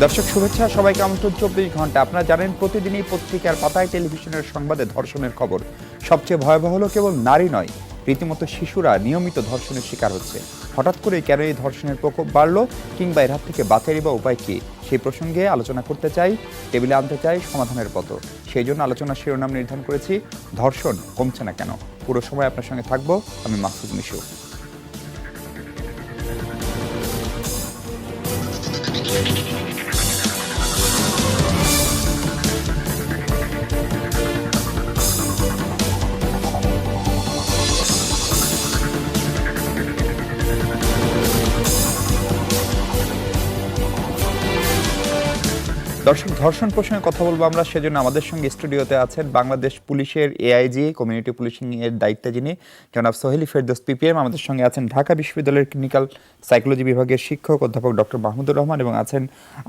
দর্শক শুভেচ্ছা, সবাইকে আমন্ত্রণ 24 ঘন্টা। আপনারা জানেন প্রতিদিনই পত্রিকার পাতায়, টেলিভিশনের সংবাদে ধর্ষণের খবর। সবচেয়ে ভয়াবহ হলো কেবল নারী নয়, রীতিমতো শিশুরা নিয়মিত ধর্ষণের শিকার হচ্ছে। হঠাৎ করে কেন এই ধর্ষণের প্রকোপ বাড়লো, কিংবা এর হাত থেকে বাঁচারই বা উপায় কি, সেই প্রসঙ্গে আলোচনা করতে চাই, টেবিলে আনতে চাই সমাধানের পথ। সেই জন্য আলোচনার শিরোনাম নির্ধারণ করেছি, ধর্ষণ কমছে না কেন। পুরো সময় আপনার সঙ্গে থাকবো আমি মাহফুজ মিশু। দর্শক, ধর্ষণ প্রসঙ্গে কথা বলবো আমরা, সেজন্য আমাদের সঙ্গে স্টুডিওতে আছেন বাংলাদেশ পুলিশের এআইজি, কমিউনিটি পুলিশিং এর দায়িত্বে যিনি জনাব সোহেলি ফেরদৌস পিপিএম। আমাদের সঙ্গে আছেন ঢাকা বিশ্ববিদ্যালয়ের ক্লিনিক্যাল সাইকোলজি বিভাগের শিক্ষক অধ্যাপক ডক্টর মাহমুদুর রহমান, এবং আছেন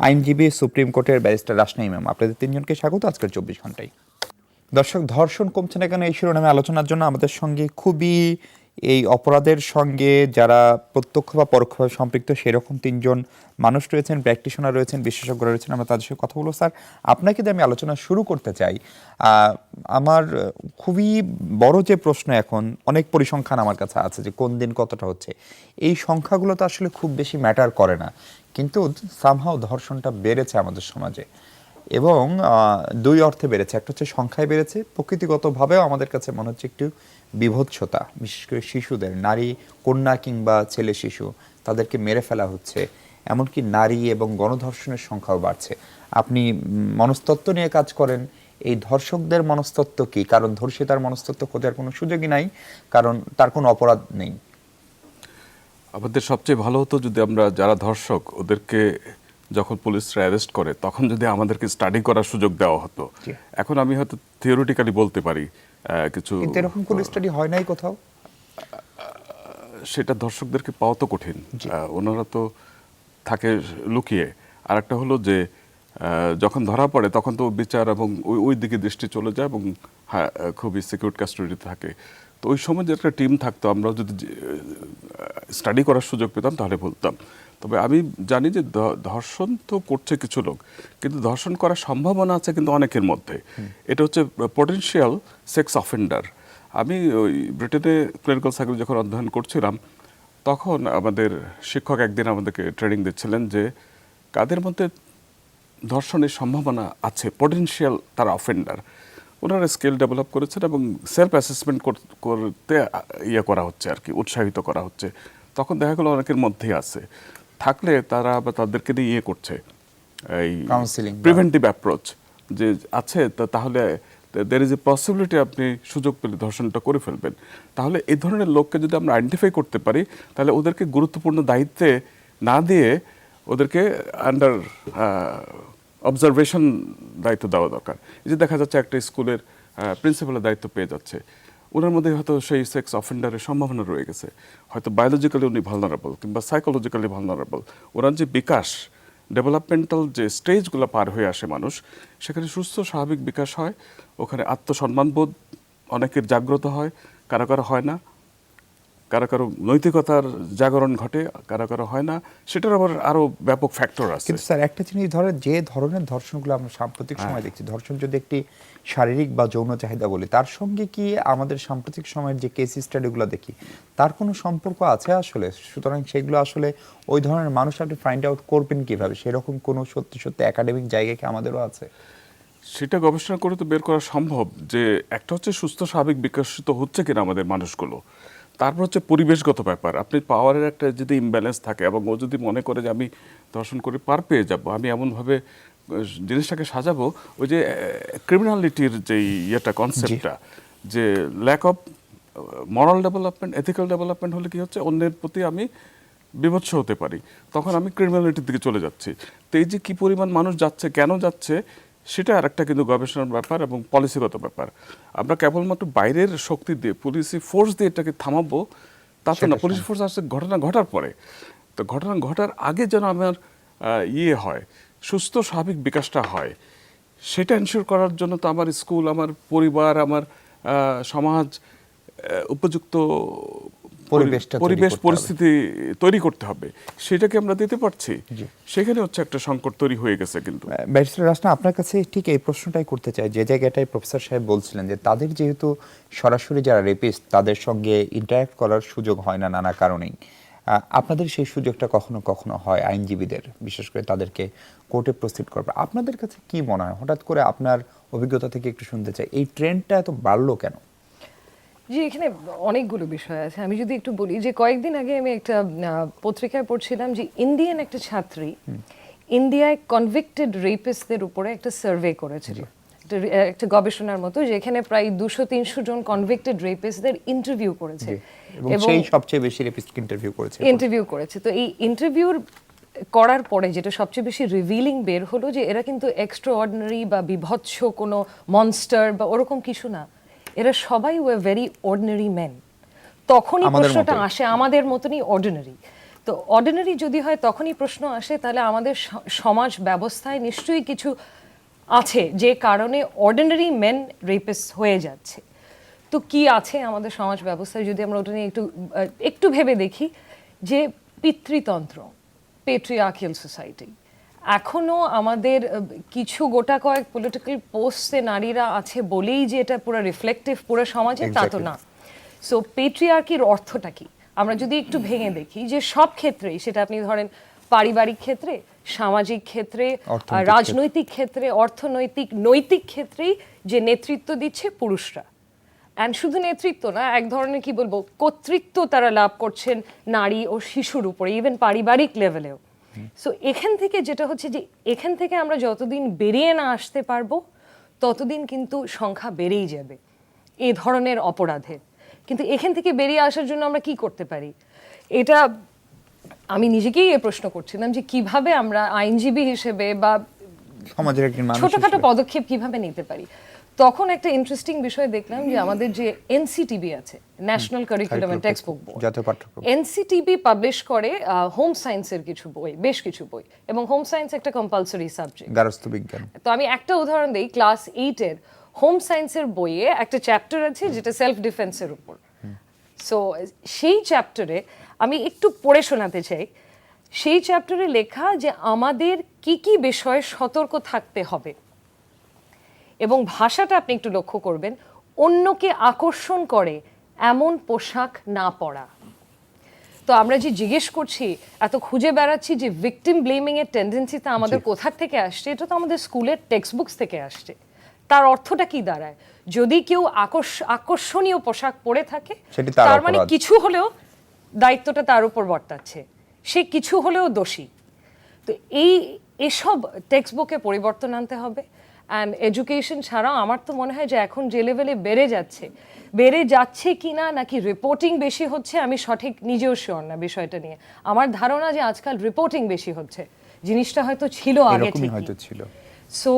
আইনজীবী সুপ্রিম কোর্টের ব্যারিস্টার রাসনা ইমাম। আপনাদের তিনজনকে স্বাগত আজকের 24 ঘন্টায়। দর্শক, ধর্ষণ কমছে না কেন এই শিরোনামে আলোচনার জন্য আমাদের সঙ্গে খুবই এই অপরাধের সঙ্গে যারা প্রত্যক্ষ বা পরোক্ষভাবে সম্পৃক্ত সেরকম তিনজন মানুষ রয়েছেন, প্র্যাকটিশনার রয়েছেন, বিশেষজ্ঞরা রয়েছেন। আমরা তাদের সাথে কথা বলবো। স্যার, আপনাকে দিয়ে আমি আলোচনা শুরু করতে চাই। আমার খুবই বড় যে প্রশ্ন, এখন অনেক পরিসংখ্যান আমার কাছে আছে যে কোন দিন কতটা হচ্ছে, এই সংখ্যাগুলো তো আসলে খুব বেশি ম্যাটার করে না, কিন্তু সামহাও ধর্ষণটা বেড়েছে আমাদের সমাজে, এবং দুই অর্থে বেড়েছে। একটা হচ্ছে সংখ্যায় বেড়েছে, প্রকৃতিগতভাবেও আমাদের কাছে মনে হচ্ছে একটু বিভৎসতা, বিশেষ করে শিশুদের, নারী কন্যা কিংবা ছেলে শিশু, তাদেরকে মেরে ফেলা হচ্ছে। এমনকি নারী এবং গণধর্ষণের সংখ্যাও বাড়ছে। আপনি মনস্তত্ত্ব নিয়ে কাজ করেন, এই ধর্ষকদের মনস্তত্ত্ব কি? কারণ ধর্ষিতার মনস্তত্ত্ব খোঁজার কোনো সুযোগই নাই, কারণ তার কোনো অপরাধ নেই। আমাদের সবচেয়ে ভালো হতো যদি আমরা যারা ধর্ষক ওদেরকে যখন পুলিশরা অ্যারেস্ট করে তখন যদি আমাদেরকে স্টাডি করার সুযোগ দেওয়া হতো। এখন আমি হয়তো থিওরিটিক্যালি বলতে পারি কিছু, কিন্তু এরকম কোনো স্টাডি হয় নাই কোথাও। সেটা দর্শকদেরকে পাওয়া তো কঠিন, ওনারা তো থাকে লুকিয়ে। আর একটা হলো যে যখন ধরা পড়ে তখন তো বিচার এবং ওই দিকে দৃষ্টি চলে যায়, এবং হ্যাঁ, খুবই সিকিউর কাস্টোডিতে থাকে। তো ওই সময় যে একটা টিম থাকতো, আমরা যদি স্টাডি করার সুযোগ পেতাম তাহলে বলতাম। তবে আমি জানি যে ধর্ষণ তো করছে কিছু লোক, কিন্তু ধর্ষণ করার সম্ভাবনা আছে কিন্তু অনেকের মধ্যে। এটা হচ্ছে পটেনশিয়াল সেক্স অফেন্ডার। আমি ওই ব্রিটেনে ক্লিনিক্যাল সাইকোলজি যখন অধ্যয়ন করছিলাম, তখন আমাদের শিক্ষক একদিন আমাদেরকে ট্রেনিং দিচ্ছিলেন যে কাদের মধ্যে ধর্ষণের সম্ভাবনা আছে, পটেনশিয়াল তারা অফেন্ডার। ওনারা স্কিল ডেভেলপ করেছেন এবং সেলফ অ্যাসেসমেন্ট করতে করা হচ্ছে আর কি, উৎসাহিত করা হচ্ছে। তখন দেখা গেলো অনেকের মধ্যেই আছে, থাকলে তারা আবার তাদেরকে নিয়ে করছে এই কাউন্সিলিং, প্রিভেন্টিভ অ্যাপ্রোচ যে আছে, তাহলে দের ইজ এ পসিবিলিটি আপনি সুযোগ পেলে ধর্ষণটা করে ফেলবেন। তাহলে এই ধরনের লোককে যদি আমরা আইডেন্টিফাই করতে পারি, তাহলে ওদেরকে গুরুত্বপূর্ণ দায়িত্বে না দিয়ে ওদেরকে আন্ডার অবজারভেশন দায়িত্ব দেওয়া দরকার। এই যে দেখা যাচ্ছে একটা স্কুলের প্রিন্সিপালের দায়িত্ব পেয়ে যাচ্ছে, ওনার মধ্যে হয়তো সেই সেক্স অফেন্ডারের সম্ভাবনা রয়ে গেছে, হয়তো বায়োলজিক্যালি উনি ভালনারেবল কিংবা সাইকোলজিক্যালি ভালনারেবল। ওনার যে বিকাশ, ডেভেলপমেন্টাল যে স্টেজগুলো পার হয়ে আসে মানুষ, সেখানে সুস্থ স্বাভাবিক বিকাশ হয়, ওখানে আত্মসম্মানবোধ অনেকের জাগ্রত হয়, কারো কারো হয় না, কারো কারো নৈতিকতার জাগরণ ঘটে, কারো কারো হয় না। সেটার আবার আরো ব্যাপক ফ্যাক্টর আছে। কিন্তু স্যার, একটা জিনিস ধরেন, যে ধরনের ধর্ষণগুলো আমরা সাম্প্রতিক সময় দেখছি, ধর্ষণ যদি একটি শারীরিক বা যৌন চাহিদা বলি, তার সঙ্গে কি আমাদের সাম্প্রতিক সময়ের যে কেস স্টাডিগুলো দেখি তার কোনো সম্পর্ক আছে আসলে? সুতরাং সেগুলো আসলে ওই ধরনের মানুষ আপনি ফাইন্ড আউট করবেন কিভাবে? সেরকম কোনো সত্যি সত্যি একাডেমিক জায়গা কি আমাদেরও আছে? সেটা গবেষণা করে তো বের করা সম্ভব যে একটা হচ্ছে সুস্থ স্বাভাবিক বিকশিত হচ্ছে কিনা আমাদের মানুষগুলো, তারপর হচ্ছে পরিবেশগত ব্যাপার। আপনি পাওয়ারের একটা যদি ইমব্যালেন্স থাকে এবং ও যদি মনে করে যে আমি ধর্ষণ করে পার পেয়ে যাব, আমি এমনভাবে জিনিসটাকে সাজাবো, ওই যে ক্রিমিনালিটির যে ইয়েটা, কনসেপ্টটা, যে lack of moral development, ethical development হলে কি হচ্ছে, অন্যের প্রতি আমি বিভৎস হতে পারি, তখন আমি ক্রিমিনালিটির দিকে চলে যাচ্ছি। তো এই যে কী পরিমাণ মানুষ যাচ্ছে, কেন যাচ্ছে, সেটা আর একটা কিন্তু গবেষণার ব্যাপার এবং পলিসিগত ব্যাপার। আমরা কেবলমাত্র বাইরের শক্তি দিয়ে, পুলিশি ফোর্স দিয়ে এটাকে থামাবো তা তো না। পুলিশ ফোর্স আসছে ঘটনা ঘটার পরে, তো ঘটনা ঘটার আগে যেন আমার হয়, সুস্থ স্বাভাবিক বিকাশটা হয়, সেটা এনশিওর করার জন্য তো আমার স্কুল, আমার পরিবার, আমার সমাজ উপযুক্ত পরিবেশ পরিস্থিতি তৈরি করতে হবে, সেটাকে আমরা দিতে পারছি? সেখানে হচ্ছে একটা সংকট তৈরি হয়ে গেছে। কিন্তু ব্যারিস্টার রাসনা, আপনার কাছে ঠিক এই প্রশ্নটাই করতে চাই, যে জায়গাটায় প্রফেসর সাহেব বলছিলেন যে তাদের যেহেতু সরাসরি যারা রেপিস্ট তাদের সঙ্গে ইন্টারঅ্যাক্ট করার সুযোগ হয় না নানা কারণেই, আপনাদের সেই সুযোগটা কখনো কখনো হয় আইনজীবীদের, বিশেষ করে তাদেরকে কোর্টে প্রসিড করবে। আপনাদের কাছে কি মনে হয়, হঠাৎ করে আপনার অভিজ্ঞতা থেকে একটু শুনতে চাই, এই ট্রেন্ডটা এত বাড়লো কেন? জি, এখানে অনেকগুলো বিষয় আছে। আমি যদি একটু বলি যে কয়েকদিন আগে আমি একটা পত্রিকায় পড়ছিলাম যে ইন্ডিয়ান একটা ছাত্রী ইন্ডিয়ায় কনভিক্টেড রেপিস্টদের উপরে একটা সার্ভে করেছিল, একটা গবেষণার মতো, যেখানে প্রায় 200-300 জন কনভিক্টেড রেপিস্টদের ইন্টারভিউ করেছে এবং সেই সবচেয়ে বেশি রেপিস্টকে ইন্টারভিউ করেছে। তো এই ইন্টারভিউর করার পরে যেটা সবচেয়ে বেশি রিভিলিং বের হলো যে এরা কিন্তু এক্সট্রা অর্ডিনারি বা বিভৎস কোনো মনস্টার বা ওরকম কিছু না, এরা সবাই ওয়ে ভেরি অর্ডিনারি মেন। তখনই প্রশ্নটা আসে, আমাদের মতনই অর্ডিনারি। তো অর্ডিনারি যদি হয় তখনই প্রশ্ন আসে, তাহলে আমাদের সমাজ ব্যবস্থায় নিশ্চয়ই কিছু আছে যে কারণে অর্ডিনারি মেন রেপিস্ট হয়ে যাচ্ছে। তো কি আছে আমাদের সমাজ ব্যবস্থায়, যদি আমরা ওটা নিয়ে একটু ভেবে দেখি, যে পিতৃতন্ত্র, পেট্রিয়ার্কিয়াল সোসাইটি, এখনো আমাদের কিছু গোটা কয়েক পলিটিক্যাল পোস্টে নারীরা আছে বলেই যে এটা পুরো রিফ্লেক্টিভ পুরো সমাজে, তা তো না। সো পেট্রিয়ার্কির অর্থটা কি আমরা যদি একটু ভেঙে দেখি, যে সব ক্ষেত্রেই, সেটা আপনি ধরেন পারিবারিক ক্ষেত্রে, সামাজিক ক্ষেত্রে, রাজনৈতিক ক্ষেত্রে, অর্থনৈতিক, নৈতিক ক্ষেত্রেই যে নেতৃত্ব দিচ্ছে পুরুষরা। অ্যান্ড শুধু নেতৃত্ব না, এক ধরনের কি বলবো কর্তৃত্ব তারা লাভ করছেন নারী ও শিশুর উপরে, ইভেন পারিবারিক লেভেলেও। সো এখান থেকে যেটা হচ্ছে যে এখান থেকে আমরা যতদিন বেরিয়ে না আসতে পারবো ততদিন কিন্তু সংখ্যা বেড়েই যাবে এই ধরনের অপরাধের। কিন্তু এখান থেকে বেরিয়ে আসার জন্য আমরা কি করতে পারি, এটা আমি নিজেকেই এই প্রশ্ন করছিলাম যে কিভাবে আমরা আইনজীবী হিসেবে বা সমাজের একজন মানুষ ছোটখাটো পদক্ষেপ কিভাবে নিতে পারি। তখন একটা ইন্টারেস্টিং বিষয় দেখলাম যে আমাদের যে এনসিটিবি আছে, national curriculum and textbook board, NCTB publish করে হোম সায়েন্সের কিছু বই, বেশ কিছু বই, এবং হোম সায়েন্স একটা কম্পালসরি সাবজেক্ট, গার্হস্থ্য বিজ্ঞান। তো আমি একটা উদাহরণ দেই, ক্লাস 8 এর হোম সায়েন্সের বইয়ে একটা চ্যাপ্টার আছে যেটা সেলফ ডিফেন্সের উপর। সো সেই চ্যাপ্টারে আমি একটু পড়ে শোনাতে চাই। সেই চ্যাপ্টারে লেখা যে আমাদের কি কি বিষয়ে সতর্ক থাকতে হবে, এবং ভাষাটা আপনি একটু লক্ষ্য করবেন, অন্যকে আকর্ষণ করে এমন পোশাক না পরা। তো আমরা যে জিজ্ঞেস করছি, এত খুঁজে বেড়াচ্ছি যে ভিকটিম ব্লেমিং এর টেন্ডেন্সিটা আমাদের কোথা থেকে আসছে, এটা তো আমাদের স্কুলের টেক্সট বুকস থেকে আসছে। তার অর্থটা কি দাঁড়ায়, যদি কেউ আকর্ষণীয় পোশাক পরে থাকে তার মানে কিছু হলেও দায়িত্বটা তার উপর বর্তাচ্ছে, সে কিছু হলেও দোষী। তো এসব টেক্সট বুকে পরিবর্তন আনতে হবে। অ্যান্ড এডুকেশন ছাড়াও আমার তো মনে হয় যে এখন যে লেভেলে বেড়ে যাচ্ছে কিনা, নাকি রিপোর্টিং বেশি হচ্ছে, আমি সঠিক নিজেও শিওর না বিষয়টা নিয়ে। আমার ধারণা যে আজকাল রিপোর্টিং বেশি হচ্ছে, জিনিসটা হয়তো ছিল আগে ঠিক। সো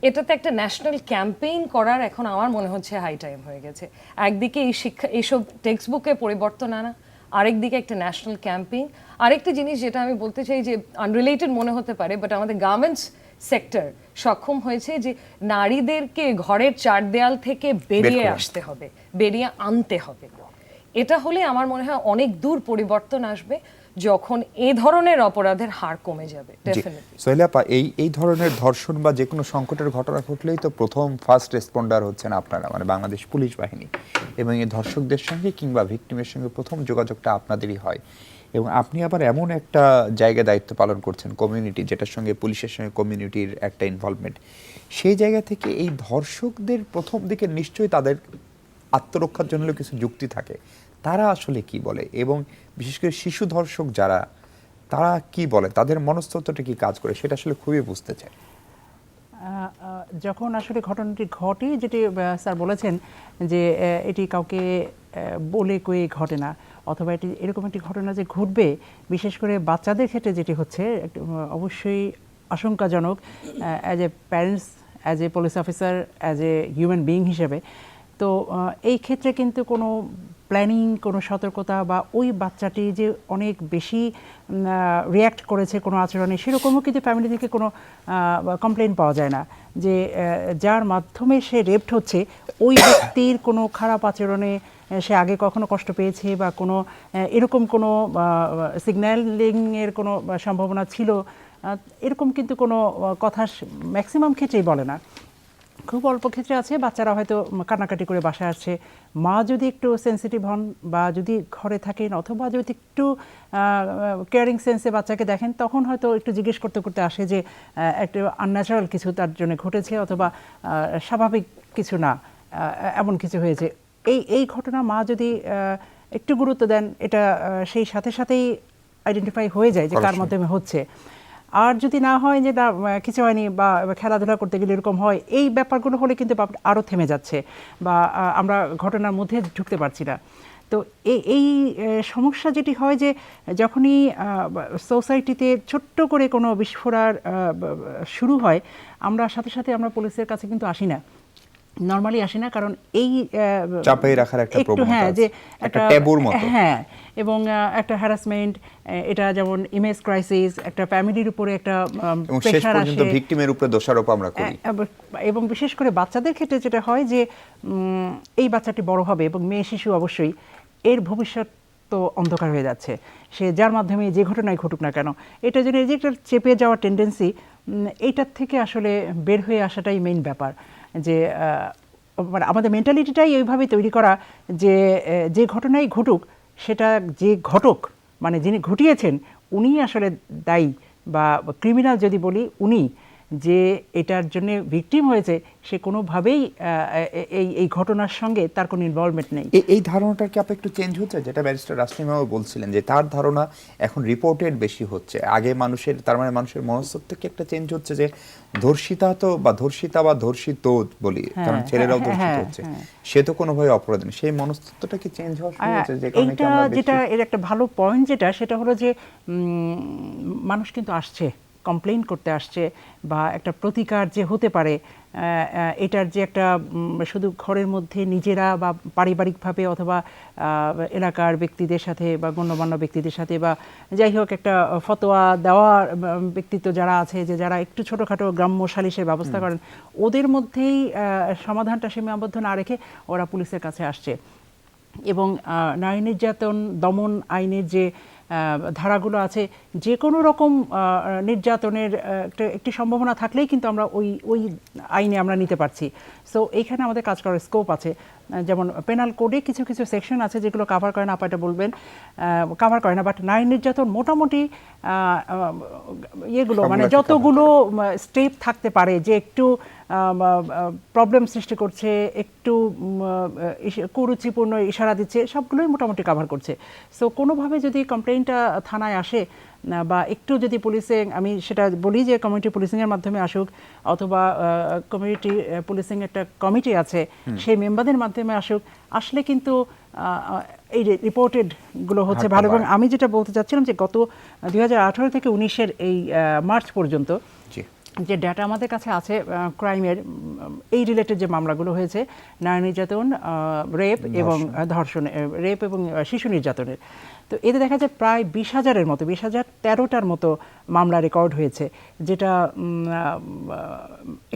এটাতে একটা ন্যাশনাল ক্যাম্পেইন করার এখন আমার মনে হচ্ছে হাই টাইম হয়ে গেছে। একদিকে এই শিক্ষা, এইসব টেক্সট বুকে পরিবর্তন আনা, আরেকদিকে একটা ন্যাশনাল ক্যাম্পেইন। আরেকটা জিনিস যেটা আমি বলতে চাই, যে আনরিলেটেড মনে হতে পারে, বাট আমাদের গার্মেন্টস সেক্টর সক্ষম হয়েছে যে নারীদেরকে ঘরের চার দেয়াল থেকে বেরিয়ে আসতে হবে, বেরিয়ে আনতে হবে। এটা হলে আমার মনে হয় অনেক দূর পরিবর্তন আসবে, যখন এই ধরনের অপরাধের হার কমে যাবে। সোহেলা আপা, এই ধরনের ধর্ষণ বা যে কোনো সংকটের ঘটনা ঘটলেই তো প্রথম ফার্স্ট রেসপন্ডার হচ্ছেন আপনারা, মানে বাংলাদেশ পুলিশ বাহিনী, এবং এই ধর্ষকদের সঙ্গে কিংবা ভিকটিমের সঙ্গে প্রথম যোগাযোগটা আপনাদেরই হয়। এবং আপনি আবার এমন একটা জায়গায় দায়িত্ব পালন করছেন, কমিউনিটি, যেটার সঙ্গে পুলিশের সঙ্গে কমিউনিটির একটা ইনভলভমেন্ট। সেই জায়গা থেকে এই ধর্ষকদের প্রথম দিকে নিশ্চয়ই তাদের আত্মরক্ষার জন্য কিছু যুক্তি থাকে, তারা আসলে কি বলে, এবং বিশেষ করে শিশু ধর্ষক যারা, তারা কি বলে, তাদের মনস্তত্ত্বটা কি কাজ করে, সেটা আসলে খুবই বুঝতে চাই। যখন আসলে ঘটনাটি ঘটে, যেটি স্যার বলেছেন যে এটি কাউকে বলে কয়ে ঘটে না, অথবা এটি এরকম একটি ঘটনা যে ঘটবে, বিশেষ করে বাচ্চাদের ক্ষেত্রে যেটি হচ্ছে অবশ্যই আশঙ্কাজনক। As a parents, as a police officer, as a human being হিসেবে, তো এই ক্ষেত্রে কিন্তু কোনো প্ল্যানিং, কোনো সতর্কতা বা ওই বাচ্চাটি যে অনেক বেশি রিয়্যাক্ট করেছে কোনো আচরণে, সেরকমও কিন্তু ফ্যামিলি থেকে কোনো কমপ্লেন পাওয়া যায় না যে যার মাধ্যমে সে রেপড হচ্ছে ওই ব্যক্তির কোনো খারাপ আচরণে সে আগে কখনো কষ্ট পেয়েছে বা কোনো এরকম কোনো সিগন্যালিংয়ের কোনো সম্ভাবনা ছিল, এরকম কিন্তু কোনো কথা ম্যাক্সিমাম ক্ষেত্রেই বলে না। খুব অল্প ক্ষেত্রে আছে বাচ্চারা হয়তো কান্নাকাটি করে বাসায় আসছে, মা যদি একটু সেন্সিটিভ হন বা যদি ঘরে থাকেন অথবা যদি একটু কেয়ারিং সেন্সে বাচ্চাকে দেখেন, তখন হয়তো একটু জিজ্ঞেস করতে করতে আসে যে একটু আনন্যাচারাল কিছু তার জন্য ঘটেছে অথবা স্বাভাবিক কিছু না, এমন কিছু হয়েছে। এই ঘটনা মা যদি একটু গুরুত্ব দেন, এটা সেই সাথে সাথেই আইডেন্টিফাই হয়ে যায় যে কার মাধ্যমে হচ্ছে। আর যদি না হয় যে না কিছু হয়নি বা খেলাধুলা করতে গেলে এরকম হয়, এই ব্যাপারগুলো হলে কিন্তু আরও থেমে যাচ্ছে বা আমরা ঘটনার মধ্যে ঢুকতে পারছি না। তো এই সমস্যা যেটি হয় যে যখনই সোসাইটিতে ছোট্ট করে কোনো বিস্ফোরণ শুরু হয়, আমরা সাথে সাথে আমরা পুলিশের কাছে কিন্তু আসি না, নরমালি আসি না, কারণ এই চাপে রাখার একটা প্রবণতা হ্যাঁ আছে, যে একটা ট্যাবুর মতো। হ্যাঁ, এবং একটা হ্যারাসমেন্ট, এটা যেমন ইমেজ ক্রাইসিস, একটা ফ্যামিলির উপরে একটা এবং শেষ প্রেশার পর্যন্ত আসে ভিকটিমের উপরে দোষারোপ আমরা করি। এবং বিশেষ করে বাচ্চাদের ক্ষেত্রে যেটা হয় যে এই বাচ্চাটি বড় হবে এবং মেয়ে শিশু অবশ্যই, এর ভবিষ্যৎ তো অন্ধকার হয়ে যাচ্ছে, সে যার মাধ্যমে যে ঘটনাই ঘটুক না কেন, এটা যেন এই যে একটা চেপে যাওয়ার টেন্ডেন্সি, এইটার থেকে আসলে বের হয়ে আসাটাই মেইন ব্যাপার। যে মানে আমাদের মেন্টালিটিটাই এইভাবে তৈরি করা যে যে ঘটনাই ঘটুক সেটা যে ঘটক মানে যিনি ঘটিয়েছেন উনিই আসলে দায়ী, বা ক্রিমিনাল যদি বলি উনি, যে এটার জন্য ভিকটিম হয়েছে সে কোনোভাবেই এই ঘটনার সঙ্গে তার কোনো ইনভলভমেন্ট নেই। এই ধারণাটা কি আপনি একটু চেঞ্জ হচ্ছে, যেটা ব্যারিস্টার রাসমিমাও বলছিলেন যে তার ধারণা এখন রিপোর্টেড বেশি হচ্ছে, আগে মানুষের তার মানে মানুষের মনস্তত্ত্ব কি একটা চেঞ্জ হচ্ছে যে ধর্ষিতা তো বা ধর্ষিতা বা ধর্ষিত বলি, কারণ ছেলেরাও ধর্ষিত হচ্ছে, সে তো কোনোভাবে অপরাধ নেই, সেই মনস্তত্ত্বটা কি চেঞ্জ হওয়া শুরু হচ্ছে? যে কারণে এইটা যেটা এর একটা ভালো পয়েন্ট সেটা হলো যে মানুষ কিন্তু আসছে, কমপ্লেইন করতে আসছে, বা একটা প্রতিকার যে হতে পারে এটার যে একটা শুধু ঘরের মধ্যে নিজেরা বা পারিবারিকভাবে অথবা এলাকার ব্যক্তিদের সাথে বা গণ্যমান্য ব্যক্তিদের সাথে বা যাই হোক একটা ফতোয়া দেওয়ার ব্যক্তিত্ব যারা আছে, যে যারা একটু ছোটোখাটো গ্রাম্য সালিশের ব্যবস্থা করেন, ওদের মধ্যেই সমাধানটা সীমাবদ্ধ না রেখে ওরা পুলিশের কাছে আসছে। এবং নারী নির্যাতন দমন আইনের যে ধারাগুলো আছে, যে কোনো রকম নির্যাতনের একটি সম্ভাবনা থাকলেই কিন্তু আমরা ওই আইনে আমরা নিতে পারছি। সো এইখানে আমাদের কাজ করার স্কোপ আছে। যেমন পেনাল কোডে কিছু কিছু সেকশন আছে যেগুলো কাভার করে না, আপনারা বলবেন কাভার করে না, বাট নারী নির্যাতন মোটামুটি ইয়েগুলো মানে যতগুলো স্টেপ থাকতে পারে যে একটু প্রবলেম সৃষ্টি করছে, একটু কুরুচিপূর্ণ ইশারা দিচ্ছে, সবগুলোই মোটামুটি কাভার করছে। সো কোনোভাবে যদি কমপ্লেইনটা থানায় আসে বা একটু যদি পুলিশে, আমি সেটা বলি যে কমিউনিটি পুলিশিংয়ের মাধ্যমে আসুক অথবা কমিউনিটি পুলিশিং একটা কমিটি আছে সেই মেম্বারদের মাধ্যমে আসুক, আসলে কিন্তু এই রিপোর্টেড গুলো হচ্ছে ভালো। এবং আমি যেটা বলতে চাচ্ছিলাম যে গত 2018 থেকে 19-এর এই মার্চ পর্যন্ত যে ডাটা আমাদের কাছে আছে ক্রাইমের এই রিলেটেড যে মামলাগুলো হয়েছে, নারী নির্যাতন, রেপ এবং ধর্ষণ, রেপ এবং শিশু নির্যাতনের, তো এতে দেখা যায় প্রায় 20,000-এর মতো 20,013টার মতো মামলা রেকর্ড হয়েছে, যেটা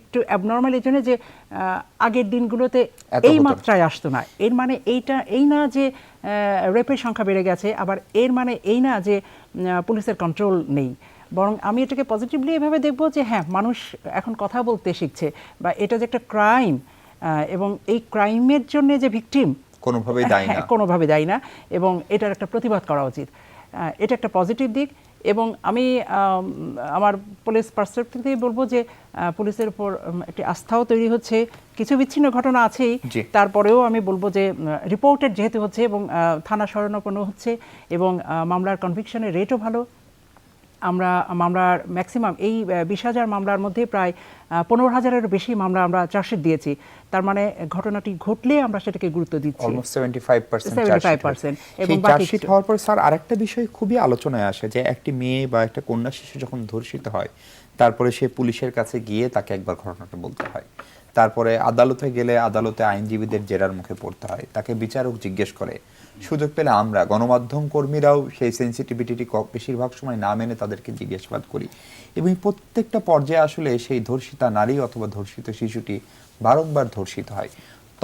একটু অ্যাবনর্মাল এই জন্য যে আগের দিনগুলোতে এই মাত্রায় আসতো না। এর মানে এই না যে রেপের সংখ্যা বেড়ে গেছে, আবার এর মানে এই না যে পুলিশের কন্ট্রোল নেই, বরং আমি এটাকে পজিটিভলি এভাবে দেখব যে হ্যাঁ, মানুষ এখন কথা বলতে শিখছে, বা এটা যে একটা ক্রাইম এবং এই ক্রাইমের জন্য যে ভিকটিম কোনোভাবে দায়ী না, এবং এটার একটা প্রতিবাদ করা উচিত, এটা একটা পজিটিভ দিক। এবং আমি আমার পুলিশ পার্সপেক্টিভ থেকে বলবো যে পুলিশের উপর একটি আস্থাও তৈরি হচ্ছে, কিছু বিচ্ছিন্ন ঘটনা আছেই, তারপরেও আমি বলবো যে রিপোর্টেড যেহেতু হচ্ছে এবং থানা শরণাপন্ন হচ্ছে এবং মামলার কনভিকশনের রেটও ভালো, আমরা মামলার ম্যাক্সিমাম এই 20,000 মামলার মধ্যে প্রায় 15,000-এরও বেশি মামলা আমরা চার্জশিট দিয়েছি। তার মানে ঘটনাটি ঘটলে আমরা সেটাকে গুরুত্ব দিচ্ছি। অলমোস্ট 75% এবং চার্জশিট হওয়ার পর স্যার আরেকটা বিষয় খুবই আলোচনায় আসে যে একটি মেয়ে বা একটা কন্যা শিশু যখন ধর্ষিত হয়, তারপরে সে পুলিশের কাছে গিয়ে তাকে একবার ঘটনাটা বলতে হয়, তারপরে আদালতে গেলে আদালতে আইনজীবীদের জেরার মুখে পড়তে হয়, তাকে বিচারক জিজ্ঞেস করে, সুযোগ পেলে আমরা গণমাধ্যম কর্মীরাও সেই সেন্সিটিভিটি বেশিরভাগ সময় না মেনে তাদেরকে জিজ্ঞাসাবাদ করি, এবং প্রত্যেকটা পর্যায়ে আসলে সেই ধর্ষিতা নারী অথবা ধর্ষিত শিশুটি বারংবার ধর্ষিত হয়।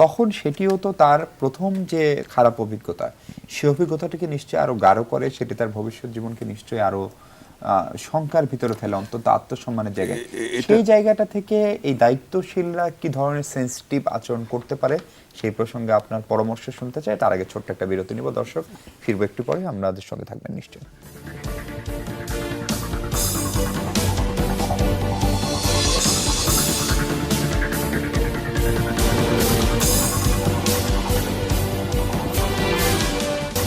তখন সেটিও তো তার প্রথম যে খারাপ অভিজ্ঞতা, সেই অভিজ্ঞতাটিকে নিশ্চয়ই আরো গাঢ় করে, সেটি তার ভবিষ্যৎ জীবনকে নিশ্চয়ই আরো শঙ্কার ভিতরে ফেলে, অন্তত আত্মসম্মানের জায়গায়। সেই জায়গাটা থেকে এই দায়িত্বশীলরা কি ধরনের সেন্সিটিভ আচরণ করতে পারে, সেই প্রসঙ্গে আপনার পরামর্শ শুনতে চাই। তার আগে ছোট্ট একটা বিরতি নিব দর্শক, ফিরবো একটু পরে, আমাদের সঙ্গে থাকবেন নিশ্চয়ই।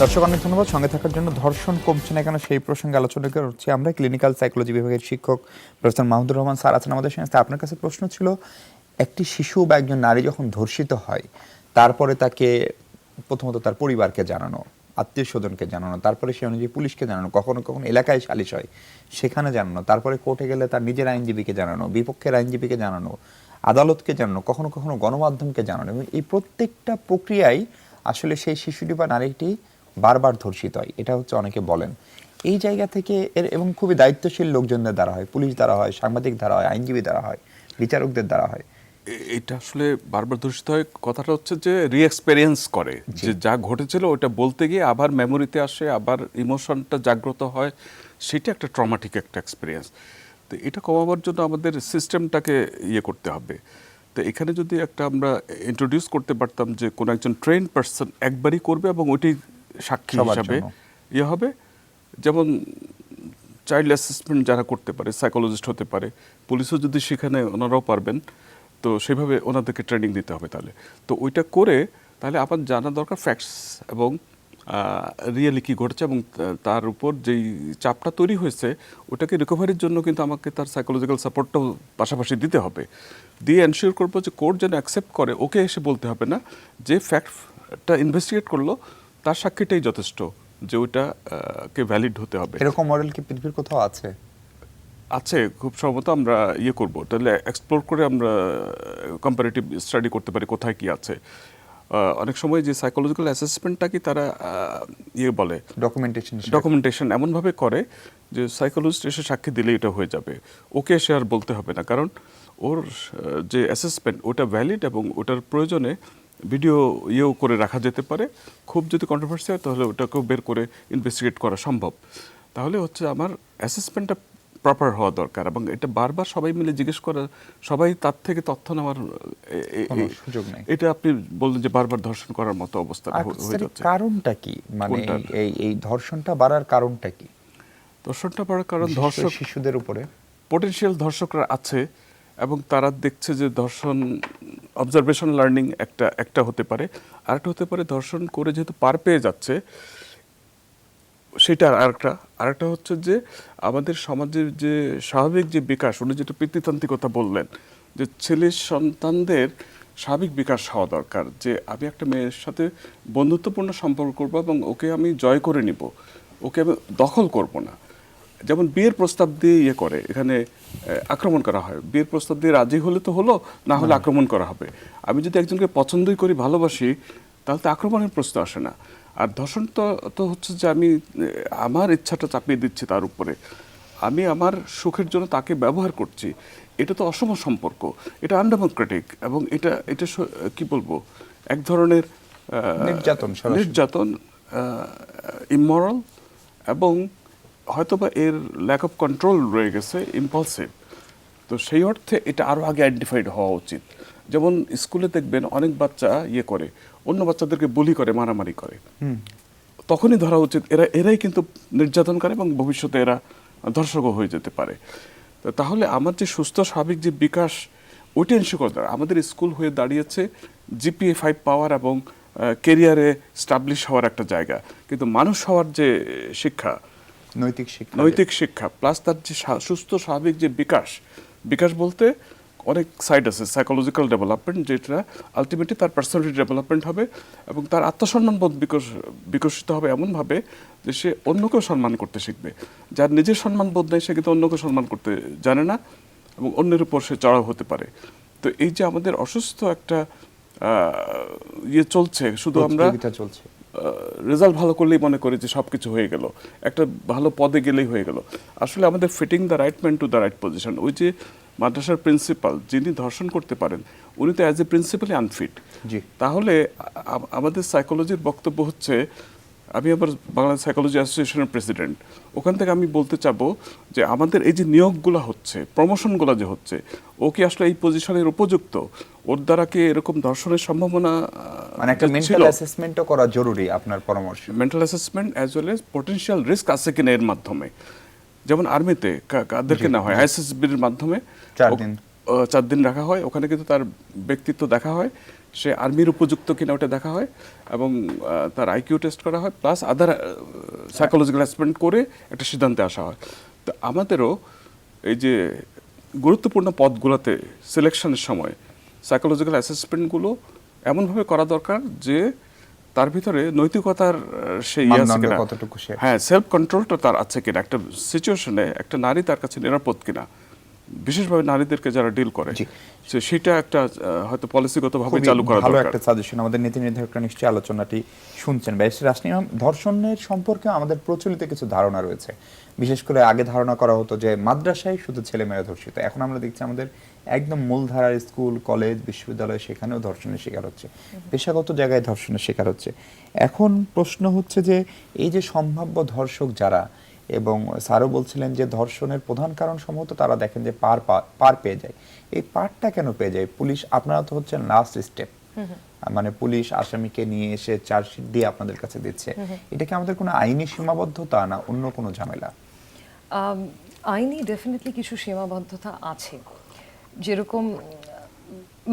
দর্শক অনেক ধন্যবাদ সঙ্গে থাকার জন্য। ধর্ষণ কমছে না কেন, সেই প্রসঙ্গে আলোচনা করছি আমরা। ক্লিনিক্যাল সাইকোলজি বিভাগের শিক্ষক প্রফেসর মাহমুদুর রহমান স্যার আছেন আমাদের সঙ্গে। আপনার কাছে প্রশ্ন ছিল, একটি শিশু বা একজন নারী যখন ধর্ষিত হয়, তারপরে তাকে প্রথমত তার পরিবারকে জানানো, আত্মীয় স্বজনকে জানানো, তারপরে সে অনুযায়ী পুলিশকে জানানো, কখনো কখনো এলাকায় সালিশ হয় সেখানে জানানো, তারপরে কোর্টে গেলে তার নিজের আইনজীবীকে জানানো, বিপক্ষের আইনজীবীকে জানানো, আদালতকে জানানো, কখনো কখনো গণমাধ্যমকে জানানো, এবং এই প্রত্যেকটা প্রক্রিয়ায় আসলে সেই শিশুটি বা নারীটি বারবার ধর্ষিত হয়, এটা হচ্ছে অনেকে বলেন। এই জায়গা থেকে এবং খুবই দায়িত্বশীল লোকজনদের দ্বারা হয়, পুলিশ দ্বারা হয়, সাংবাদিক দ্বারা হয়, আইনজীবী দ্বারা হয়, বিচারকদের দ্বারা হয়। এটা আসলে বারবার দূষিত হয়। কথাটা হচ্ছে যে রিএক্সপেরিয়েন্স করে, যে যা ঘটেছিল ওটা বলতে গিয়ে আবার মেমোরিতে আসে, আবার ইমোশনটা জাগ্রত হয়, সেটা একটা ট্রমাটিক একটা এক্সপিরিয়েন্স। তো এটা কমাবার জন্য আমাদের সিস্টেমটাকে ইয়ে করতে হবে। তো এখানে যদি একটা আমরা ইন্ট্রোডিউস করতে পারতাম যে কোনো একজন ট্রেন পার্সন একবারই করবে এবং ওইটি সাক্ষী হিসাবে ইয়ে হবে, যেমন চাইল্ড অ্যাসেসমেন্ট যারা করতে পারে, সাইকোলজিস্ট হতে পারে, পুলিশও যদি সেখানে ওনারাও পারবেন, তো সেভাবে ওনাদেরকে ট্রেনিং দিতে হবে। তাহলে তো ওইটা করে তাহলে আমার জানা দরকার ফ্যাক্টস এবং রিয়েলি কী ঘটছে, এবং তার উপর যেই চাপটা তৈরি হয়েছে ওটাকে রিকভারির জন্য কিন্তু আমাকে তার সাইকোলজিক্যাল সাপোর্টটাও পাশাপাশি দিতে হবে। দিয়ে এনশিওর করবো যে কোর্ট যেন অ্যাকসেপ্ট করে, ওকে এসে বলতে হবে না যে ফ্যাক্টটা ইনভেস্টিগেট করলো তার সাক্ষীটাই যথেষ্ট, যে ওইটা কে ভ্যালিড হতে হবে। এরকম মডেল কি পৃথিবীর কোথাও আছে? আছে, খুব সম্ভবত আমরা ইয়ে করবো, তাহলে এক্সপ্লোর করে আমরা কম্পারেটিভ স্টাডি করতে পারি কোথায় কি আছে। অনেক সময় যে সাইকোলজিক্যাল অ্যাসেসমেন্টটা কি তারা ইয়ে বলে ডকুমেন্টেশন এমনভাবে করে যে সাইকোলজিস্ট এসে সাক্ষী দিলে এটা হয়ে যাবে, ওকে এসে আর বলতে হবে না, কারণ ওর যে অ্যাসেসমেন্ট ওটা ভ্যালিড এবং ওটার প্রয়োজনে ভিডিও ইয়েও করে রাখা যেতে পারে। খুব যদি কন্ট্রোভার্সি হয় তাহলে ওটাকেও বের করে ইনভেস্টিগেট করা সম্ভব। তাহলে হচ্ছে আমার অ্যাসেসমেন্টটা প্রপার হওয়া দরকার, এবং এটা বারবার সবাই মিলে জিজ্ঞেস করা, সবাই তার থেকে তথ্য নেওয়ার সুযোগ নেই। এটা আপনি বললেন যে বারবার ধর্ষণ করার মতো অবস্থা হয়ে যাচ্ছে। কারণটা কি, মানে এই ধর্ষণটা বাড়ার কারণটা কি? ধর্ষণটা বাড়ার কারণ ধর্ষক শিশুদের উপরে পোটেনশিয়াল ধর্ষকরা আছে, এবং তারা দেখছে যে ধর্ষণ অবজারভেশন লার্নিং একটা হতে পারে, আরেকটা হতে পারে ধর্ষণ করে যেহেতু পার পেয়ে যাচ্ছে সেটা আরেকটা হচ্ছে যে আমাদের সমাজের যে স্বাভাবিক যে বিকাশ, উনি যেটা পিতৃতান্ত্রিকতা বললেন, যে ছেলে সন্তানদের স্বাভাবিক বিকাশ হওয়া দরকার, যে আমি একটা মেয়ের সাথে বন্ধুত্বপূর্ণ সম্পর্ক করব এবং ওকে আমি জয় করে নিব, ওকে আমি দখল করব না। যেমন বিয়ের প্রস্তাব দিয়ে ইয়ে করে, এখানে আক্রমণ করা হয়, বিয়ের প্রস্তাব দিয়ে রাজি হলে তো হলো, না হলে আক্রমণ করা হবে। আমি যদি একজনকে পছন্দই করি, ভালোবাসি, তাহলে তো আক্রমণের প্রশ্ন আসে না। আর ধর্ষণ তো হচ্ছে যে আমি আমার ইচ্ছাটা চাপিয়ে দিচ্ছি তার উপরে, আমি আমার সুখের জন্য তাকে ব্যবহার করছি, এটা তো অসম সম্পর্ক, এটা আনডেমোক্রেটিক, এবং এটা কি বলবো, এক ধরনের নির্যাতন, ইমমরাল, এবং হয়তোবা এর ল্যাক অফ কন্ট্রোল রয়ে গেছে, ইম্পালসিভ। তো সেই অর্থে এটা আরও আগে আইডেন্টিফাইড হওয়া উচিত। যেমন স্কুলে দেখবেন অনেক বাচ্চা ইয়ে করে, অন্য বাচ্চাদেরকে বুলি করে, মারামারি করে, তখনই ধরা উচিত এরাই কিন্তু নির্যাতন করে এবং ভবিষ্যতে এরা ধর্ষকও হয়ে যেতে পারে। তাহলে আমার যে সুস্থ স্বাভাবিক যে বিকাশ, ওইটা এনশিওর করা দরকার। আমাদের স্কুল হয়ে দাঁড়িয়েছে GPA 5 পাওয়ার এবং কেরিয়ারে স্টাবলিশ হওয়ার একটা জায়গা, কিন্তু মানুষ হওয়ার যে শিক্ষা, নৈতিক শিক্ষা প্লাস তার যে সুস্থ স্বাভাবিক যে বিকাশ বলতে অনেক সাইড আছে, সাইকোলজিক্যাল ডেভেলপমেন্ট, যেটা আলটিমেটলি তার পার্সোনালিটি ডেভেলপমেন্ট হবে এবং তার আত্মসম্মানবোধ বিকশিত হবে এমনভাবে যে সে অন্যকেও সম্মান করতে শিখবে। যার নিজের সম্মান বোধ নেই, সে কিন্তু অন্যকে সম্মান করতে জানে না এবং অন্যের উপর সে চড়াও হতে পারে। তো এই যে আমাদের অসুস্থ একটা ইয়ে চলছে, শুধু আমরা রেজাল্ট ভালো করলেই মনে করি যে সব কিছু হয়ে গেল, একটা ভালো পদে গেলেই হয়ে গেল। আসলে আমাদের fitting the right man to the right position. ওই যে মাদ্রাসার প্রিন্সিপাল যিনি ধর্ষণ করতে পারেন উনি তো অ্যাজ এ প্রিন্সিপালি আনফিট। জি। তাহলে আমাদের সাইকোলজির বক্তব্য হচ্ছে, আমি আবার বাংলাদেশ সাইকোলজি অ্যাসোসিয়েশনের প্রেসিডেন্ট, ওখান থেকে আমি বলতে চাবো যে আমাদের এই যে নিয়োগগুলো হচ্ছে, প্রমোশনগুলো যে হচ্ছে, ও কি আসলে এই পজিশনের উপযুক্ত? ওর দ্বারা কি এরকম ধর্ষণের সম্ভাবনা মানে একটা মেন্টাল অ্যাসেসমেন্টও করা জরুরি আপনার পরামর্শ? Mental assessment as well as potential risk আছে কিনা এর মাধ্যমে। যেমন আর্মিতে কাদেরকে না হয় আইএসএসবির মাধ্যমে 4 দিন রাখা হয়, ওখানে কিন্তু তার ব্যক্তিত্ব দেখা হয়, সে আর্মির উপযুক্ত কিনা ওটা দেখা হয়, এবং তার আইকিউ টেস্ট করা হয়, প্লাস আদার সাইকোলজিক্যাল অ্যাসেসমেন্ট করে একটা সিদ্ধান্তে আসা হয়। তো আমাদেরও এই যে গুরুত্বপূর্ণ পদগুলোতে সিলেকশনের সময় সাইকোলজিক্যাল অ্যাসেসমেন্টগুলো এমনভাবে করা দরকার যে তার ভিতরে নৈতিকতার সেই হ্যাঁ সেলফ কন্ট্রোলটা তার আছে কিনা, একটা সিচুয়েশনে একটা নারী তার কাছে নিরাপদ কিনা, বিশেষভাবে নারীদেরকে যারা ডিল করে, সেটা একটা হয়তো পলিসিগতভাবে চালু করা দরকার। ভালো একটা সাজেশন। আমাদের নীতি নির্ধারকরা নিশ্চয়ই আলোচনাটি শুনছেন। ব্যারিস্টার রাশমি ইমাম, ধর্ষণের সম্পর্কে আমাদের প্রচলিত কিছু ধারণা রয়েছে। বিশেষ করে আগে ধারণা করা হতো যে মাদ্রাসায় শুধু ছেলেমেয়েরা ধর্ষিত, এখন আমরা দেখছি আমাদের একদম মূলধারার স্কুল, কলেজ, বিশ্ববিদ্যালয় সেখানেও ধর্ষণের শিকার হচ্ছে, পেশাগত জায়গায় ধর্ষণের শিকার হচ্ছে। এখন প্রশ্ন হচ্ছে যে এই যে সম্ভাব্য ধর্ষক যারা, এবং স্যারও বলছিলেন যে ধর্ষণের প্রধান কারণ সম্ভবত তারা দেখেন যে পার পেয়ে যায়। এই পারটা কেন পেয়ে যায়? পুলিশ, আপনারা তো হচ্ছেন লাস্ট স্টেপ, মানে পুলিশ আসামিকে নিয়ে এসে চার্জশিট দিয়ে আপনাদের কাছে দিচ্ছে, এটা কি আমাদের কোনো আইনি সীমাবদ্ধতা না অন্য কোনো ঝামেলা? আইনি ডেফিনেটলি কিছু সীমাবদ্ধতা আছে। যেরকম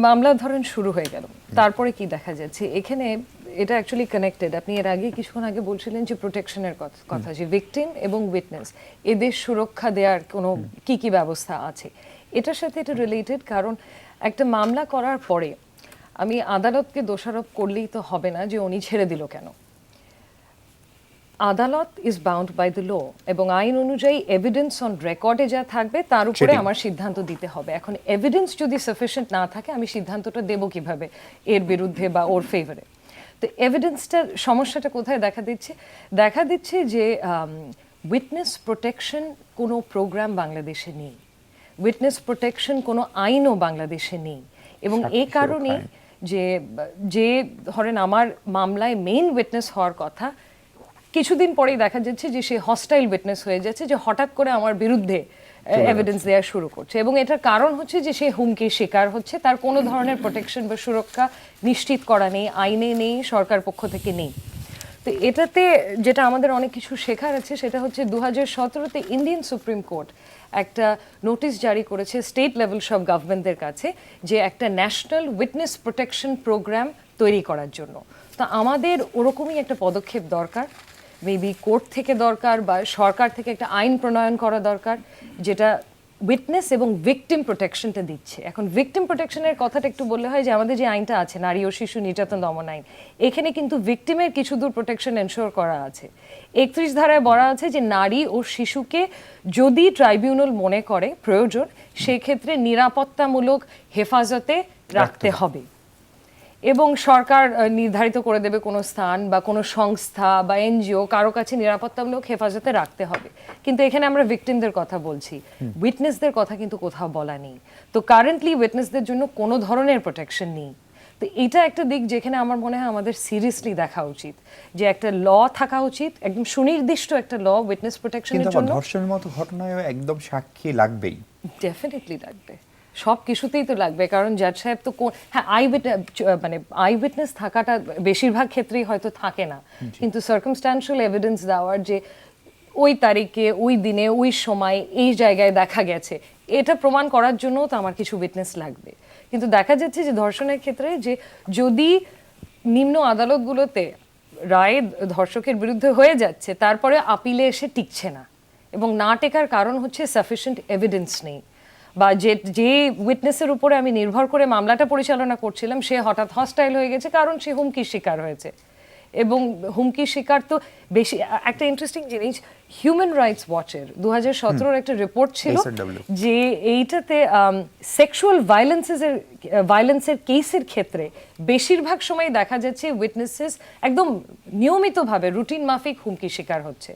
মামলা ধরেন শুরু হয়ে গেল, তারপরে কি দেখা যাচ্ছে এখানে, এটা অ্যাকচুয়ালি কানেক্টেড। আপনি এর আগে কিছুক্ষণ আগে বলছিলেন যে প্রোটেকশনের কথা, যে ভিকটিম এবং উইটনেস এদের সুরক্ষা দেওয়ার কোনো কি কি ব্যবস্থা আছে, এটার সাথে এটা রিলেটেড। কারণ একটা মামলা করার পরে আমি আদালতকে দোষারোপ করলেই তো হবে না যে উনি ছেড়ে দিল কেন। আদালত is bound by the law, এবং আইন অনুযায়ী এভিডেন্স অন রেকর্ডে যা থাকবে তার উপরে আমার সিদ্ধান্ত দিতে হবে। এখন এভিডেন্স যদি সাফিসিয়েন্ট না থাকে, আমি সিদ্ধান্তটা দেব কিভাবে এর বিরুদ্ধে বা ওর ফেভারে? তো এভিডেন্সটার সমস্যাটা কোথায় দেখা দিচ্ছে? দেখা দিচ্ছে যে উইটনেস প্রোটেকশন কোনো প্রোগ্রাম বাংলাদেশে নেই, উইটনেস প্রোটেকশন কোনো আইনও বাংলাদেশে নেই। এবং এই কারণেই যে ধরেন আমার মামলায় মেইন উইটনেস হওয়ার কথা, কিছুদিন পরেই দেখা যাচ্ছে যে সে হস্টাইল উইটনেস হয়ে যাচ্ছে, যে হঠাৎ করে আমার বিরুদ্ধে এভিডেন্স দেওয়া শুরু করছে। এবং এটার কারণ হচ্ছে যে সে হুমকির শিকার হচ্ছে, তার কোনো ধরনের প্রোটেকশন বা সুরক্ষা নিশ্চিত করা নেই, আইনে নেই, সরকার পক্ষ থেকে নেই। তো এটাতে যেটা আমাদের অনেক কিছু শেখার আছে সেটা হচ্ছে 2017-তে ইন্ডিয়ান সুপ্রিম কোর্ট একটা নোটিশ জারি করেছে স্টেট লেভেল সব গভর্নমেন্টদের কাছে, যে একটা ন্যাশনাল উইটনেস প্রোটেকশন প্রোগ্রাম তৈরি করার জন্য। তো আমাদের ওরকমই একটা পদক্ষেপ দরকার, মেবি কোর্ট থেকে দরকার বা সরকার থেকে একটা আইন প্রণয়ন করা দরকার, যেটা উইটনেস এবং ভিকটিম প্রোটেকশনটা দিচ্ছে। এখন ভিকটিম প্রোটেকশনের কথাটা একটু বললে হয় যে আমাদের যে আইনটা আছে, নারী ও শিশু নির্যাতন দমন আইন, এখানে কিন্তু ভিকটিমের কিছু দূর প্রোটেকশন এনশোর করা আছে। 31 ধারায় বলা আছে যে নারী ও শিশুকে যদি ট্রাইব্যুনাল মনে করে প্রয়োজন, সেক্ষেত্রে নিরাপত্তামূলক হেফাজতে রাখতে হবে, এবং সরকার নির্ধারিত করে দেবে কোনো স্থান বা কোনো সংস্থা বা এনজিও কারো কাছে নিরাপত্তামূলক হেফাজতে রাখতে হবে। কিন্তু এখানে আমরা ভিকটিমদের কথা বলছি, উইটনেসদের কথা কিন্তু কোথাও বলা নেই। তো কারেন্টলি উইটনেসদের জন্য কোনো ধরনের প্রোটেকশন নেই। তো এটা একটা দিক যেখানে আমার মনে হয় আমাদের সিরিয়াসলি দেখা উচিত, যে একটা ল থাকা উচিত, একদম সুনির্দিষ্ট একটা ল উইটনেস প্রোটেকশনের জন্য। ধর্ষণের মতো ঘটনায় একদম সাক্ষী লাগবেই, ডেফিনেটলি লাগবে, সব কিছুতেই তো লাগবে। কারণ জাজ সাহেব তো হ্যাঁ আই উইটনেস থাকাটা বেশিরভাগ ক্ষেত্রেই হয়তো থাকে না, কিন্তু সার্কামস্ট্যান্সিয়াল এভিডেন্স দেওয়ার যে ওই তারিখে, ওই দিনে, ওই সময়, এই জায়গায় দেখা গেছে, এটা প্রমাণ করার জন্য তো আমার কিছু উইটনেস লাগবে। কিন্তু দেখা যাচ্ছে যে ধর্ষণের ক্ষেত্রে যে যদি নিম্ন আদালতগুলোতে রায় ধর্ষকের বিরুদ্ধে হয়ে যাচ্ছে, তারপরে আপিলে এসে টিকছে না, এবং না টেকার কারণ হচ্ছে সাফিসিয়েন্ট এভিডেন্স নেই, বা যে উইটনেসের উপরে আমি নির্ভর করে মামলাটা পরিচালনা করছিলাম সে হঠাৎ হস্টাইল হয়ে গেছে কারণ সে হুমকির শিকার হয়েছে। এবং হুমকি শিকার তো বেশি। একটা ইন্টারেস্টিং জিনিস, হিউম্যান রাইটস ওয়াচের 2017 একটা রিপোর্ট ছিল SRW যে এইটাতে সেক্সুয়াল ভায়োলেন্সের কেসের ক্ষেত্রে বেশিরভাগ সময় দেখা যাচ্ছে উইটনেসেস একদম নিয়মিতভাবে রুটিন মাফিক হুমকি শিকার হচ্ছে।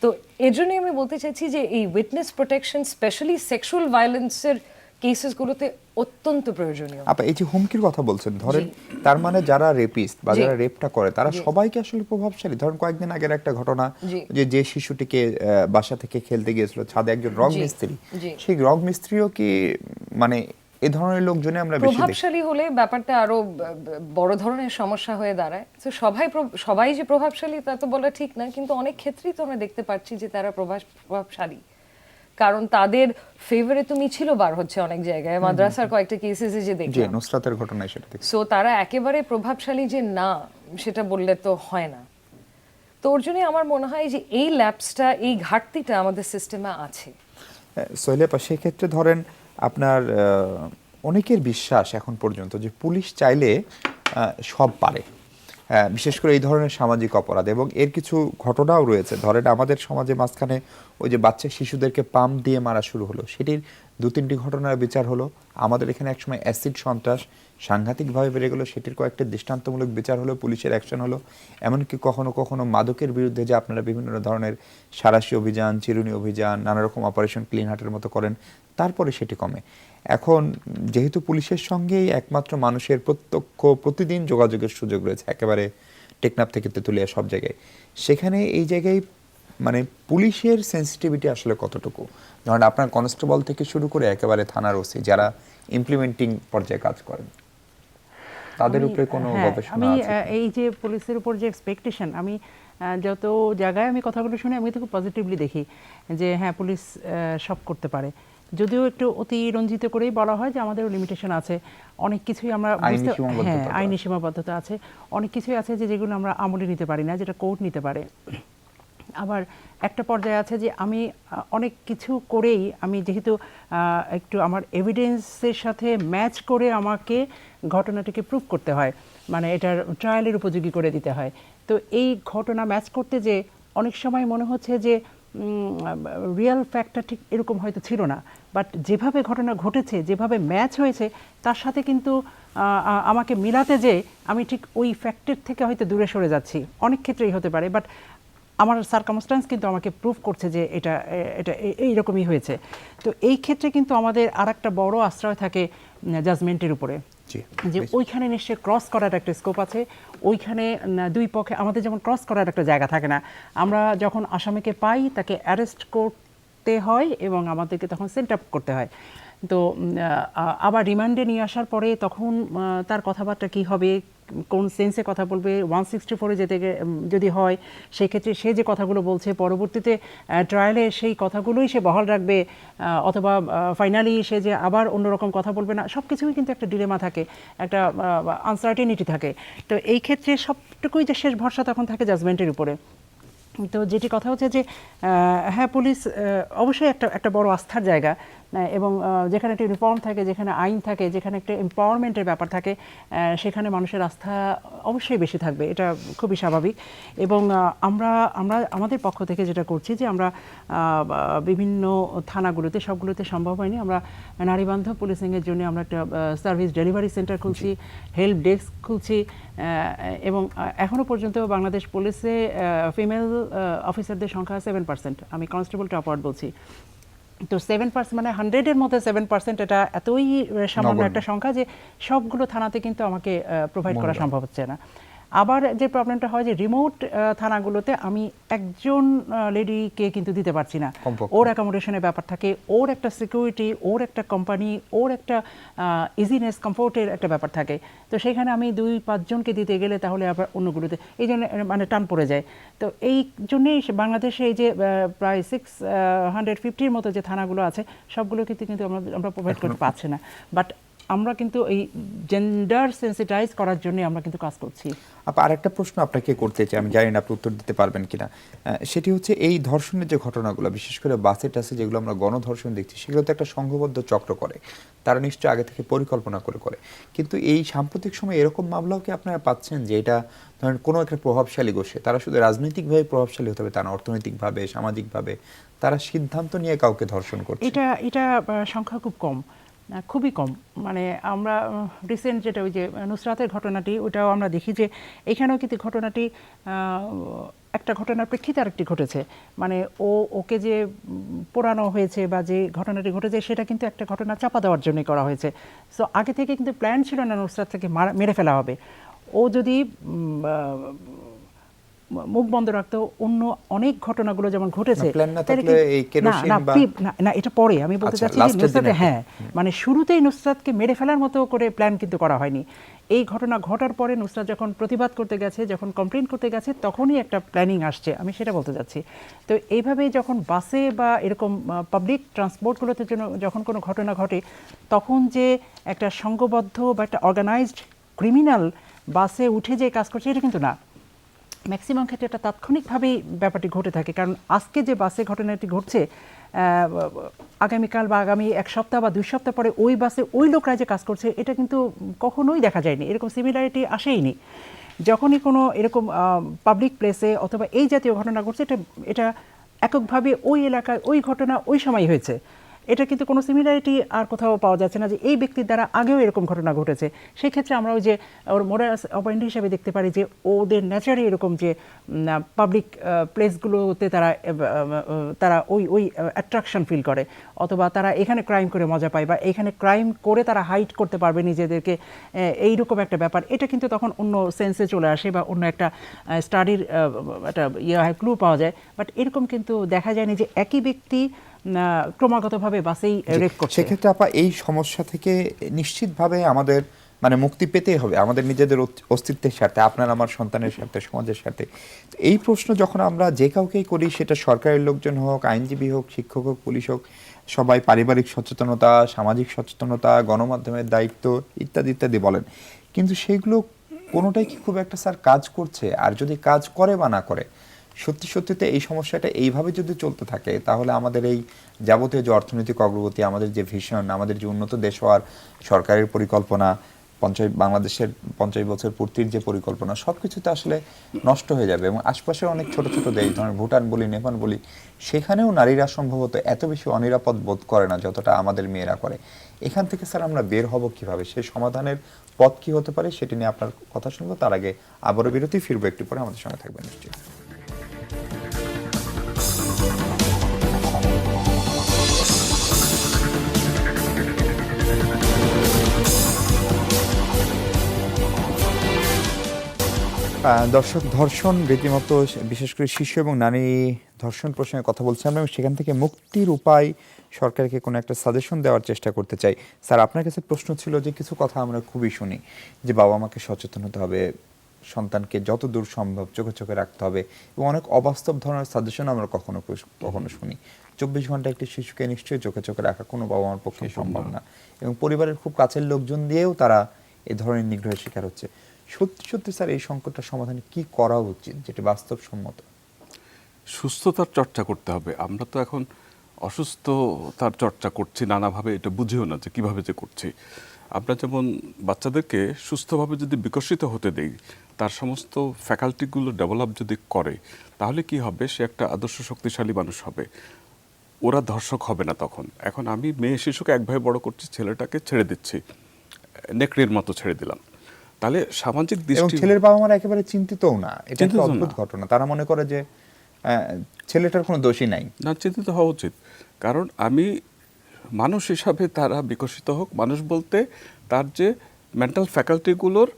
তো এর জন্যই আমি বলতে চাইছি যে এই উইটনেস প্রোটেকশন স্পেশালি সেক্সুয়াল ভায়োলেন্সের কেসেসগুলোতে অত্যন্ত প্রয়োজনীয়। আপা এই যে হুমকির কথা বলছেন, ধরেন তার মানে যারা রেপিস্ট বা জি। যারা রেপটা করে তারা জি। সবাইকে আসলে প্রভাবশালী? ধরেন কয়েকদিন আগের একটা ঘটনা, জি। যে শিশুটিকে বাসা থেকে খেলতে গিয়েছিল ছাদে একজন রগ জি। মিস্ত্রি, জি। সেই রগ মিস্ত্রিও কি মানে এ ধরনের লোকজনে আমরা বেশি দেখি? প্রভাবশালী হলে ব্যাপারটা আরো বড় ধরনের সমস্যা হয়ে দাঁড়ায়। তো সবাই যে প্রভাবশালী তা তো বলা ঠিক না, কিন্তু অনেক ক্ষেত্রেই তো আমরা দেখতে পাচ্ছি যে তারা প্রভাবশালী, কারণ তাদের ফেভারে তো মিছিল বার হচ্ছে অনেক জায়গায়, মাদ্রাসার কয়েকটা কেসেসে যে যে দেখলাম। নুসরাতের ঘটনায় সেটা দেখি। সো তারা একেবারে প্রভাবশালী যে না সেটা বললে তো হয় না। তো ওর জন্যই আমার মনে হয় যে এই ল্যাপসটা, এই ঘাটতিটা আমাদের সিস্টেমে আছে। সোহেল আপা, সেক্ষেত্রে ধরেন আপনার অনেকের বিশ্বাস এখন পর্যন্ত যে পুলিশ চাইলে সব পারে, বিশেষ করে এই ধরনের সামাজিক অপরাধ, এবং এর কিছু ঘটনাও রয়েছে। ধরেন আমাদের সমাজে মাঝখানে ওই যে বাচ্চা শিশুদেরকে পাম্প দিয়ে মারা শুরু হলো, সেটির 2-3টি ঘটনার বিচার হলো। আমাদের এখানে একসময় অ্যাসিড সন্ত্রাস সাংঘাতিকভাবে বেড়ে গেলো, সেটির কয়েকটা দৃষ্টান্তমূলক বিচার হলো, পুলিশের অ্যাকশন হলো। এমনকি কখনো কখনো মাদকের বিরুদ্ধে যে আপনারা বিভিন্ন ধরনের সাঁড়াশি অভিযান, চিরুনি অভিযান, নানা রকম অপারেশন ক্লিন হার্টের মতো করেন, তারপরে সেটি কমে। এখন যেহেতু পুলিশের সঙ্গেই একমাত্র মানুষের প্রত্যক্ষ প্রতিদিন যোগাযোগের সুযোগ রয়েছে, একেবারে টেকনাফ থেকে তেঁতুলিয়া সব জায়গায়, সেখানে এই জায়গায় মানে পুলিশের সেন্সিটিভিটি আসলে কতটুকু? ধরেন আপনার কনস্টেবল থেকে শুরু করে একেবারে থানার ওসি যারা ইমপ্লিমেন্টিং পর্যায়ে কাজ করেন, তাদের উপরে কোনো গবেষণা আমি আছে? এই যে পুলিশের উপর যে এক্সপেকটেশন, আমি যত জায়গায় আমি কথাগুলো শুনি আমি তো খুব পজিটিভলি দেখি যে হ্যাঁ পুলিশ সব করতে পারে। যদিও একটু অতিরঞ্জিত করেই বলা হয় যে আমাদেরও লিমিটেশন আছে, অনেক কিছুই আমরা হ্যাঁ আইনি সীমাবদ্ধতা আছে, অনেক কিছুই আছে যে যেগুলো আমরা আমলে নিতে পারি না, যেটা কোর্ট নিতে পারে। আবার একটা পর্যায়ে আছে যে আমি অনেক কিছু করেই আমি যেহেতু একটু আমার এভিডেন্সের সাথে ম্যাচ করে আমাকে ঘটনাটিকে প্রুভ করতে হয়, মানে এটার ট্রায়ালের উপযোগী করে দিতে হয়। তো এই ঘটনা ম্যাচ করতে যে অনেক সময় মনে হচ্ছে যে রিয়েল ফ্যাক্টটা ঠিক এরকম হয়তো ছিল না, বাট যেভাবে ঘটনা ঘটেছে, যেভাবে ম্যাচ হয়েছে তার সাথে কিন্তু আমাকে মিলাতে যে আমি ঠিক ওই ফ্যাক্টের থেকে হয়তো দূরে সরে যাচ্ছি, অনেক ক্ষেত্রেই হতে পারে, বাট আমার সার্কামস্ট্যান্স কিন্তু আমাকে প্রুভ করছে যে এটা এটা এইরকমই হয়েছে। তো এই ক্ষেত্রে কিন্তু আমাদের আর একটা বড় আশ্রয় থাকে জাজমেন্টের উপরে, যে ওইখানে নিশ্চয়ই ক্রস করার একটা স্কোপ আছে। ওইখানে দুই পক্ষে আমাদের যেমন ক্রস করার একটা জায়গা থাকে না, আমরা যখন আসামিকে পাই তাকে অ্যারেস্ট করতে হয় এবং আমাদেরকে তখন সেন্ট আপ করতে হয়। তো আবার রিমান্ডে নিয়ে আসার পরে তখন তার কথাবার্তা কী হবে, কোন সেন্সে কথা বলবে, 164-এ যেতে যদি হয় সেক্ষেত্রে সে যে কথাগুলো বলছে পরবর্তীতে ট্রায়ালে সেই কথাগুলোই সে বহাল রাখবে, অথবা ফাইনালি সে যে আবার অন্যরকম কথা বলবে না, সব কিছুই কিন্তু একটা ডিলেমা থাকে, একটা আনসার্টেনিটি থাকে। তো এই ক্ষেত্রে সবটুকুই যে শেষ ভরসা তখন থাকে জাজমেন্টের উপরে। তো যেটি কথা হচ্ছে যে হ্যাঁ পুলিশ অবশ্যই একটা বড় আস্থার জায়গা, এবং যেখানে একটা রিফর্ম থাকে, যেখানে আইন থাকে, যেখানে একটা এম্পাওয়ারমেন্টের ব্যাপার থাকে, সেখানে মানুষের আস্থা অবশ্যই বেশি থাকবে, এটা খুবই স্বাভাবিক। এবং আমরা আমাদের পক্ষ থেকে যেটা করছি যে আমরা বিভিন্ন থানাগুলোতে, সবগুলোতে সম্ভব হয়নি, আমরা নারীবান্ধব পুলিশিংয়ের জন্য আমরা একটা সার্ভিস ডেলিভারি সেন্টার খুলছি, হেল্প ডেস্ক খুলছি, এবং এখনও পর্যন্ত বাংলাদেশ পুলিশে ফিমেল অফিসারদের সংখ্যা 7%, আমি কনস্টেবল টপ আউট বলছি। তো 7% মানে 100-এর মধ্যে 7%, এটা এতই সামান্য একটা সংখ্যা যে সবগুলো থানাতে কিন্তু আমাকে প্রোভাইড করা সম্ভব হচ্ছে না। আবার যে প্রবলেমটা হয় যে রিমোট থানাগুলোতে আমি একজন লেডিকে কিন্তু দিতে পারছি না, ওর অ্যাকোমোডেশনের ব্যাপার থাকে, ওর একটা সিকিউরিটি, ওর একটা কোম্পানি, ওর একটা ইজিনেস কমফোর্টের একটা ব্যাপার থাকে। তো সেখানে আমি 2-5 জনকে দিতে গেলে তাহলে আবার অন্যগুলোতে এই জন্য মানে টান পড়ে যায়। তো এই জন্যেই বাংলাদেশে এই যে প্রায় 650-র মতো যে থানাগুলো আছে সবগুলো কিন্তু আমরা প্রোভাইড করতে পারছি না। বাট আমরা কিন্তু এই জেন্ডার সেন্সিটাইজ করার জন্য আমরা কিন্তু কাজ করছি। আপা আরেকটা প্রশ্ন আপনাকে করতে চাই, আমি জানি না আপনি উত্তর দিতে পারবেন কিনা। সেটি হচ্ছে এই ধর্ষণের যে ঘটনাগুলো, বিশেষ করে বাসে টাসে যেগুলো আমরা গণধর্ষণ দেখছি, সেগুলো তো একটা সংঘবদ্ধ চক্র করে, তারা নিশ্চয়ই আগে থেকে পরিকল্পনা করে। কিন্তু এই সাম্প্রতিক সময় এরকম মামলাও কি আপনারা পাচ্ছেন যে এটা ধরেন কোনো একটা প্রভাবশালী গোষ্ঠী, তারা শুধু রাজনৈতিকভাবে প্রভাবশালী হতে হবে তা না, অর্থনৈতিকভাবে, সামাজিকভাবে তারা সিদ্ধান্ত নিয়ে কাউকে ধর্ষণ করছে? এটা সংখ্যা খুব কম, খুবই কম। মানে আমরা রিসেন্ট যেটা ওই যে নুসরাতের ঘটনাটি, ওটাও আমরা দেখি যে এখানেও কিন্তু ঘটনাটি একটা ঘটনার প্রেক্ষিতে আরেকটি ঘটেছে। মানে ওকে যে পোড়ানো হয়েছে বা যে ঘটনাটি ঘটেছে সেটা কিন্তু একটা ঘটনা চাপা দেওয়ার জন্যই করা হয়েছে। সো আগে থেকে কিন্তু প্ল্যান ছিল না নুসরাত থেকে মেরে ফেলা হবে। ও যদি মুখ বন্ধ রাখতো, অন্য অনেক ঘটনাগুলো যেমন ঘটেছে, না এটা পরে আমি বলতে চাচ্ছি যে নুসরাত, হ্যাঁ মানে শুরুতেই নুসরাতকে মেরে ফেলার মতো করে প্ল্যান কিন্তু করা হয়নি। এই ঘটনা ঘটার পরে নুসরাত যখন প্রতিবাদ করতে গেছে, যখন কমপ্লেন করতে গেছে, তখনই একটা প্ল্যানিং আসছে, আমি সেটা বলতে চাচ্ছি। তো এইভাবে যখন বাসে বা এরকম পাবলিক ট্রান্সপোর্টগুলোতে যখন কোনো ঘটনা ঘটে, তখন যে একটা সংঘবদ্ধ বা একটা অর্গানাইজড ক্রিমিনাল বাসে উঠে যে কাজ করছে, এটা কিন্তু না। ম্যাক্সিমাম ক্ষেত্রে এটা তাৎক্ষণিকভাবেই ব্যাপারটি ঘটে থাকে। কারণ আজকে যে বাসে ঘটনাটি ঘটছে, আগামীকাল বা আগামী 1 সপ্তাহ বা 2 সপ্তাহ পরে ওই বাসে ওই লোকরা যে কাজ করছে, এটা কিন্তু কখনোই দেখা যায়নি, এরকম সিমিলারিটি আসেইনি। যখনই কোনো এরকম পাবলিক প্লেসে অথবা এই জাতীয় ঘটনা ঘটছে, এটা এককভাবে ওই এলাকায় ওই ঘটনা ওই সময় হয়েছে। এটা কিন্তু কোনো সিমিলারিটি আর কোথাও পাওয়া যাচ্ছে না যে এই ব্যক্তির দ্বারা আগেও এরকম ঘটনা ঘটেছে। সেই ক্ষেত্রে আমরা ওই যে ওর মোরাস অপয়েন্ট হিসেবে দেখতে পারি যে ওদের ন্যাচারই এরকম যে পাবলিক প্লেসগুলোতে তারা ওই অ্যাট্রাকশন ফিল করে, অথবা তারা এখানে ক্রাইম করে মজা পায়, বা এখানে ক্রাইম করে তারা হাইড করতে পারবে নিজেদেরকে, এইরকম একটা ব্যাপার। এটা কিন্তু তখন অন্য সেন্সে চলে আসে বা অন্য একটা স্টাডির একটা ক্লু পাওয়া যায়। বাট এরকম কিন্তু দেখা যায়নি যে একই ব্যক্তি ক্রমাগতভাবে বাসেই রেপ করছে। সেক্ষেত্রে আপা এই সমস্যা থেকে নিশ্চিতভাবে আমাদের মানে মুক্তি পেতেই হবে, আমাদের নিজেদের অস্তিত্বের সাথে, আপনার আমার সন্তানের সাথে, সমাজের সাথে। এই প্রশ্ন যখন আমরা যে কাউকেই করি, সেটা সরকারের লোকজন হোক, আইনজীবী হোক, শিক্ষক হোক, পুলিশ হোক, সবাই পারিবারিক সচেতনতা, সামাজিক সচেতনতা, গণমাধ্যমের দায়িত্ব ইত্যাদি ইত্যাদি বলেন, কিন্তু সেগুলো কোনোটাই কি খুব একটা স্যার কাজ করছে? আর যদি কাজ করে বা না করে, সত্যিতে এই সমস্যাটা এইভাবে যদি চলতে থাকে, তাহলে আমাদের এই যাবতীয় যে অর্থনৈতিক অগ্রগতি, আমাদের যে ভিশন, আমাদের যে উন্নত দেশ হওয়ার সরকারের পরিকল্পনা, বাংলাদেশের 50 বছর পূর্তির যে পরিকল্পনা, সবকিছুতে আসলে নষ্ট হয়ে যাবে। এবং আশপাশের অনেক ছোট ছোট দেশ, ধরেন ভুটান বলি, নেপাল বলি, সেখানেও নারীরা সম্ভবত এত বেশি অনিরাপদ বোধ করে না যতটা আমাদের মেয়েরা করে। এখান থেকে স্যার আমরা বের হব কিভাবে? সেই সমাধানের পথ কি হতে পারে, সেটি নিয়ে আপনার কথা শুনবো। তার আগে আবারও বিরতি, ফিরবো একটু পরে, আমাদের সঙ্গে থাকবেন নিশ্চয়ই। দর্শক, ধর্ষণ রীতিমতো, বিশেষ করে শিশু এবং নারী ধর্ষণ প্রসঙ্গে কথা বলছিলাম এবং সেখান থেকে মুক্তির উপায় সরকারকে কোনো একটা সাজেশন দেওয়ার চেষ্টা করতে চাই। স্যার, আপনার কাছে প্রশ্ন ছিল যে কিছু কথা আমরা খুবই শুনি যে বাবা মাকে সচেতন হতে হবে, সন্তানকে যত দূর সম্ভব চোখে চোখে রাখতে হবে, এবং অনেক অবাস্তব ধরনের সাজেশন আমরা কখনো শুনি। 24 ঘন্টা একটি শিশুকে নিশ্চয়ই চোখে চোখে রাখা কোনো বাবা মার পক্ষে সম্ভব না, এবং পরিবারের খুব কাছের লোকজন দিয়েও তারা এ ধরনের নিগ্রহের শিকার হচ্ছে। সত্যি স্যার, এই সংকটটা সমাধানে কি করা উচিত যেটা বাস্তবসম্মত? সুস্থতার চর্চা করতে হবে। আমরা তো এখন অসুস্থতার চর্চা করছি নানাভাবে, এটা বুঝিও না যে কিভাবে যে করছি। আমরা যেমন বাচ্চাদেরকে সুস্থভাবে যদি বিকশিত হতে দেই, তার সমস্ত ফ্যাকাল্টিগুলো ডেভেলপ যদি করে, তাহলে কি হবে? সে একটা আদর্শ শক্তিশালী মানুষ হবে, ওরা ধর্ষক হবে না তখন। এখন আমি মেয়ে শিশুকে একভাবে বড় করছি, ছেলেটাকে ছেড়ে দিচ্ছি, নেকড়ের মতো ছেড়ে দিলাম। তাহলে সামাজিক দৃষ্টি, ছেলের বাবা মারা একেবারে চিন্তিতও না, এটা একটা অদ্ভুত ঘটনা। তারা মনে করে যে ছেলেটার কোনো দোষই নাই। না, চিন্তিত হওয়া উচিত। কারণ আমি মানুষ হিসাবে তারা বিকশিত হোক। মানুষ বলতে তার যে মেন্টাল ফ্যাকাল্টিগুলোর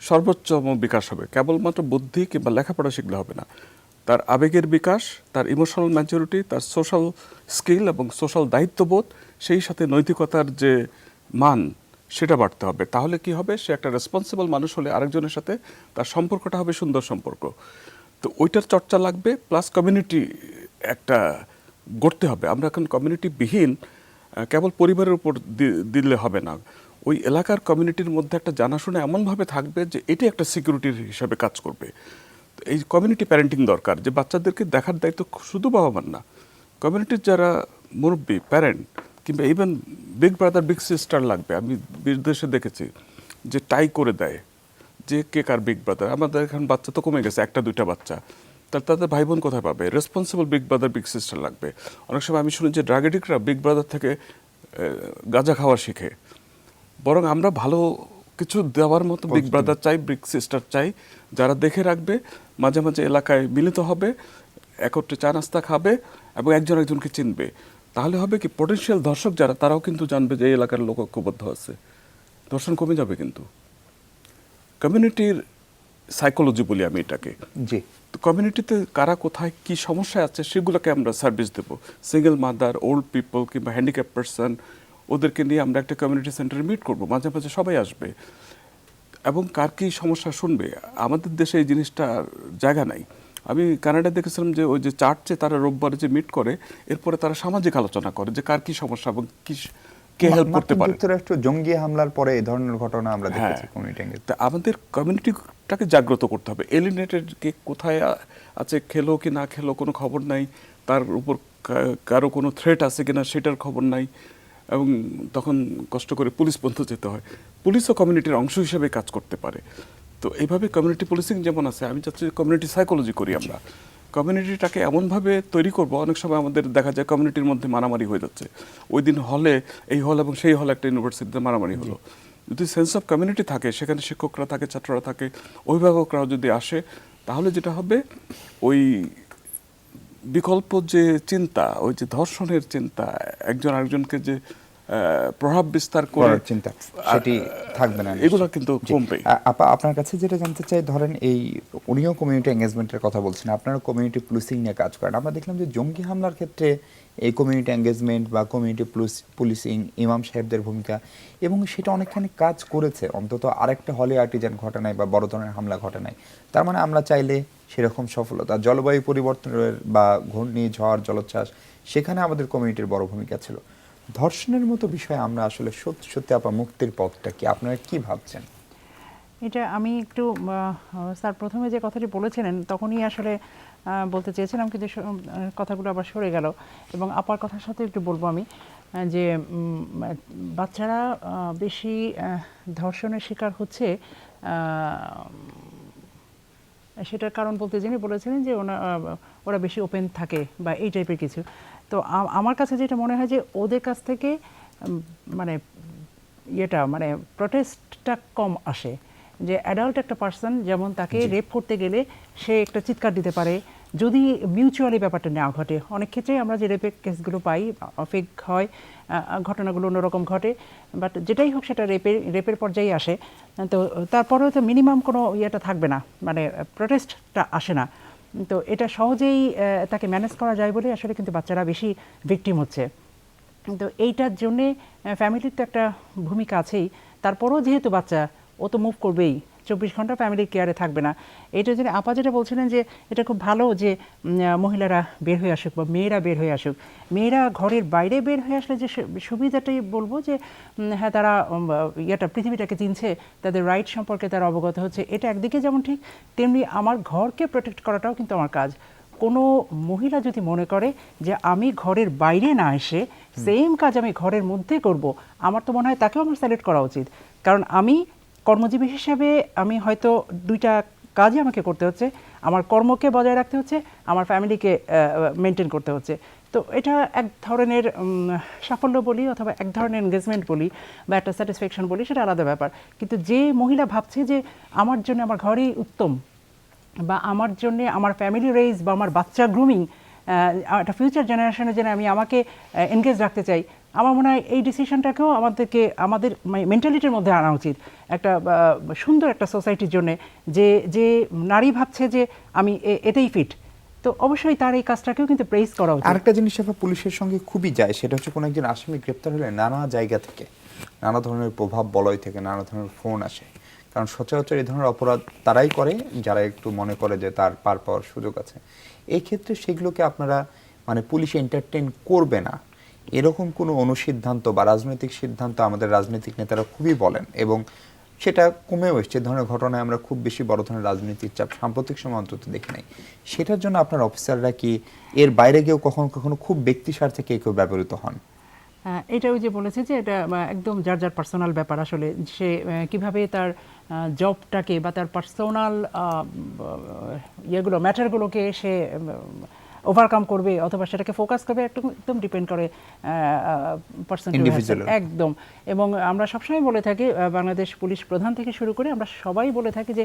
সর্বোচ্চ বিকাশ হবে, কেবলমাত্র বুদ্ধি কিংবা লেখাপড়া শিখলে হবে না। তার আবেগের বিকাশ, তার ইমোশনাল ম্যাচুরিটি, তার সোশ্যাল স্কিল এবং সোশ্যাল দায়িত্ববোধ, সেই সাথে নৈতিকতার যে মান, সেটা বাড়তে হবে। তাহলে কি হবে? সে একটা রেসপন্সিবল মানুষ হলে আরেকজনের সাথে তার সম্পর্কটা হবে সুন্দর সম্পর্ক। তো ওইটার চর্চা লাগবে, প্লাস কমিউনিটি একটা গড়তে হবে। আমরা এখন কমিউনিটি বিহীন, কেবল পরিবারের উপর দিলে হবে না। ওই এলাকার কমিউনিটির মধ্যে একটা জানাশোনা এমনভাবে থাকবে যে এটি একটা সিকিউরিটির হিসাবে কাজ করবে। তো এই কমিউনিটি প্যারেন্টিং দরকার, যে বাচ্চাদেরকে দেখার দায়িত্ব শুধু বাবা মার না, কমিউনিটির যারা মুরব্বী প্যারেন্ট কিংবা even big brother big sister লাগবে। আমি বিদেশে দেখেছি যে টাই করে দেয় যে কে কার বিগ ব্রাদার। আমাদের এখন বাচ্চা তো কমে গেছে, একটা দুইটা বাচ্চা, তাদের ভাই বোন কোথায় পাবে? Responsible big brother big sister লাগবে। অনেক সময় আমি শুনি যে ড্রাগ এডিক্টরা বিগ ব্রাদার থেকে গাঁজা খাওয়া শিখে। বরং আমরা ভালো কিছু দেওয়ার মতো বিগ ব্রাদার চাই, বিগ সিস্টার চাই, যারা দেখে রাখবে, মাঝে মাঝে এলাকায় মিলিত হবে, একত্রে চা নাস্তা খাবে এবং একজন একজনকে চিনবে। তাহলে হবে কি, পটেনশিয়াল ধর্ষক যারা, তারাও কিন্তু জানবে যে এই এলাকার লোক ঐক্যবদ্ধ আছে, ধর্ষণ কমে যাবে। কিন্তু কমিউনিটির সাইকোলজি বলি আমি এটাকে। জি, তো কমিউনিটিতে কারা কোথায় কি সমস্যা আছে সেগুলোকে আমরা সার্ভিস দেব। সিঙ্গেল মাদার, ওল্ড পিপল কিংবা হ্যান্ডিক্যাপ পারসন, ওদেরকে নিয়ে আমরা একটা কমিউনিটি সেন্টারে মিট করব, মাঝে মাঝে সবাই আসবে এবং কার কী সমস্যা শুনবে। আমাদের দেশে এই জিনিসটা জায়গা নাই। আমি কানাডায় দেখেছিলাম যে ওই যে চার্চে তারা রোববারে যে মিট করে, এরপরে তারা সামাজিক আলোচনা করে যে কার কী সমস্যা এবং কি কে হেল্প করতে পারে। যুক্তরাষ্ট্র জঙ্গি হামলার পরে এই ধরনের ঘটনা আমরা দেখেছি কমিউনিটি এঙ্গেজমেন্ট। তা আমাদের কমিউনিটিটাকে জাগ্রত করতে হবে। এলিনেটেড কে কোথায় আছে, খেলো কি না খেলো কোনো খবর নাই, তার উপর কারো কোনো থ্রেট আছে কিনা সেটার খবর নাই, এবং তখন কষ্ট করে পুলিশ পর্যন্ত যেতে হয়। পুলিশও কমিউনিটির অংশ হিসেবে কাজ করতে পারে। তো এইভাবে কমিউনিটি পুলিশিং যেমন আছে, আমি চাচ্ছি কমিউনিটি সাইকোলজি করি আমরা। কমিউনিটিটাকে এমনভাবে তৈরি করব, অনেক সময় আমাদের দেখা যায় কমিউনিটির মধ্যে মারামারি হয়ে যাচ্ছে। ওই দিন হলে, এই হল এবং সেই হলে একটা ইউনিভার্সিটিতে মারামারি হলো। যদি সেন্স অফ কমিউনিটি থাকে, সেখানে শিক্ষকরা থাকে, ছাত্ররা থাকে, অভিভাবকরাও যদি আসে, তাহলে যেটা হবে, ওই বিকল্প যে চিন্তা, ওই যে ধর্ষণের চিন্তা, একজন আরেকজনকে যে প্রভাব বিস্তার করে চিন্তা, সেটি থাকবে না, এগুলো কিন্তু কমবে। আপা, আপনার কাছে যেটা জানতে চাই, ধরেন এই উনিও কমিউনিটি এঙ্গেজমেন্টের কথা বলছেন, আপনারা কমিউনিটি পুলিশিং নিয়ে কাজ করেন। আমরা দেখলাম যে জঙ্গি হামলার ক্ষেত্রে এই কমিউনিটি এঙ্গেজমেন্ট বা কমিউনিটি পুলিশিং, ইমাম সাহেবদের ভূমিকা, এবং সেটা অনেকখানি কাজ করেছে, অন্তত আরেকটা হলে আর্টিজান ঘটনায় বা বড় ধরনের হামলা ঘটনায়। তার মানে আমরা চাইলে সেরকম সফলতা, জলবায়ু পরিবর্তনের বা ঘূর্ণিঝড়, জলোচ্ছ্বাস, সেখানে আমাদের কমিউনিটির বড় ভূমিকা ছিল। ধর্ষণের মতো বিষয়ে আমরা আসলে সত্যি সত্যি আপা মুক্তির পথটা কি, আপনারা কি ভাবছেন? এটা আমি একটু স্যার প্রথমে যে কথাটি বলেছিলেন তখনই আসলে বলতে চেয়েছিলাম, কিন্তু কথাগুলো আবার সরে গেল। এবং আপার কথার সাথে একটু বলবো আমি যে বাচ্চারা বেশি ধর্ষণের শিকার হচ্ছে, সেটার কারণ বলতে যিনি বলেছিলেন যে ওরা বেশি ওপেন থাকে বা এই টাইপের কিছু। তো আমার কাছে যেটা মনে হয় যে ওদের কাছ থেকে মানে মানে প্রোটেস্টটা কম আসে। যে অ্যাডাল্ট একটা পার্সন যেমন, তাকে রেপ করতে গেলে সে একটা চিৎকার দিতে পারে, যদি মিউচুয়ালি ব্যাপারটা না ঘটে। অনেক ক্ষেত্রে আমরা যে রেপের কেসগুলো পাই, ফেক হয়, ঘটনাগুলো অন্যরকম ঘটে, বাট যেটাই হোক সেটা রেপের পর্যায়ে আসে। তো তারপরেও তো মিনিমাম কোনো ইয়েটা থাকবে না, মানে প্রোটেস্টটা আসে না। তো এটা সহজেই তাকে ম্যানেজ করা যায় বলে আসলে কিন্তু বাচ্চারা বেশি ভিকটিম হচ্ছে। তো এইটার জন্যে ফ্যামিলির তো একটা ভূমিকা আছেই। তারপরেও যেহেতু বাচ্চা, ও তো মুভ করবেই, 24 ঘন্টা ফ্যামিলির কেয়ারে থাকবে না। এইটার জন্য আপা যেটা বলছিলেন যে এটা খুব ভালো যে মহিলারা বের হয়ে আসুক বা মেয়েরা বের হয়ে আসুক। মেয়েরা ঘরের বাইরে বের হয়ে আসলে যে সুবিধাটাই বলবো যে হ্যাঁ, তারা পৃথিবীটাকে চিনছে, তাদের রাইট সম্পর্কে তারা অবগত হচ্ছে। এটা একদিকে যেমন ঠিক, তেমনি আমার ঘরকে প্রোটেক্ট করাটাও কিন্তু আমার কাজ। কোনো মহিলা যদি মনে করে যে আমি ঘরের বাইরে না এসে সেম কাজ আমি ঘরের মধ্যে করব, আমার তো মনে হয় তাকেও আমার স্যালুট করা উচিত। কারণ আমি কর্মজীবী হিসাবে আমি হয়তো দুইটা কাজই আমাকে করতে হচ্ছে, আমার কর্মকে বজায় রাখতে হচ্ছে, আমার ফ্যামিলিকে মেনটেন করতে হচ্ছে। তো এটা এক ধরনের সাফল্য বলি অথবা এক ধরনের এনগেজমেন্ট বলি বা একটা স্যাটিসফ্যাকশন বলি, সেটা আলাদা ব্যাপার। কিন্তু যে মহিলা ভাবছে যে আমার জন্য আমার ঘরেই উত্তম, বা আমার জন্য আমার ফ্যামিলি রেইজ বা আমার বাচ্চা গ্রুমিং, একটা ফিউচার জেনারেশনের জন্য আমি আমাকে এনগেজ রাখতে চাই, আমার মনে হয় এই ডিসিশনটাকেও আমাদের মেন্টালিটির মধ্যে আনা উচিত, একটা সুন্দর একটা সোসাইটির জন্য। যে নারী ভাবছে যে আমি এতেই ফিট, তো অবশ্যই তার এই কাজটাকেও কিন্তু প্রেইজ করা উচিত। আরেকটা জিনিস পুলিশের সঙ্গে খুবই যায়, সেটা হচ্ছে কোনো একজন আসামি গ্রেপ্তার হলে নানা জায়গা থেকে, নানা ধরনের প্রভাব বলয় থেকে নানা ধরনের ফোন আসে। কারণ সচরাচর এই ধরনের অপরাধ তারাই করে যারা একটু মনে করে যে তার পার পাওয়ার সুযোগ আছে। এই ক্ষেত্রে সেগুলোকে আপনারা মানে পুলিশ এন্টারটেইন করবে না, এরকম কোনো অনুসিদ্ধান্ত বা রাজনৈতিক সিদ্ধান্ত আমাদের রাজনৈতিক নেতারা খুবই বলেন এবং সেটা কমেও এসছে। ধরনের ঘটনায় আমরা খুব বেশি বড় ধরনের রাজনৈতিক চাপ সাম্প্রতিক সময় অন্তত দেখি নাই। সেটার জন্য আপনার অফিসাররা কি এর বাইরে গিয়েও কখনো কখনো খুব ব্যক্তি স্বার্থে কেউ ব্যবহৃত হন? এটাও যে বলেছে যে এটা একদম যার যার পার্সোনাল ব্যাপার, আসলে সে কিভাবে তার জবটাকে বা তার পার্সোনাল ম্যাটারগুলোকে সে ওভারকাম করবে অথবা সেটাকে ফোকাস করবে, একদম ডিপেন্ড করে পার্সন টু পার্সন একদম। এবং আমরা সবসময় বলে থাকি, বাংলাদেশ পুলিশ প্রধান থেকে শুরু করে আমরা সবাই বলে থাকি যে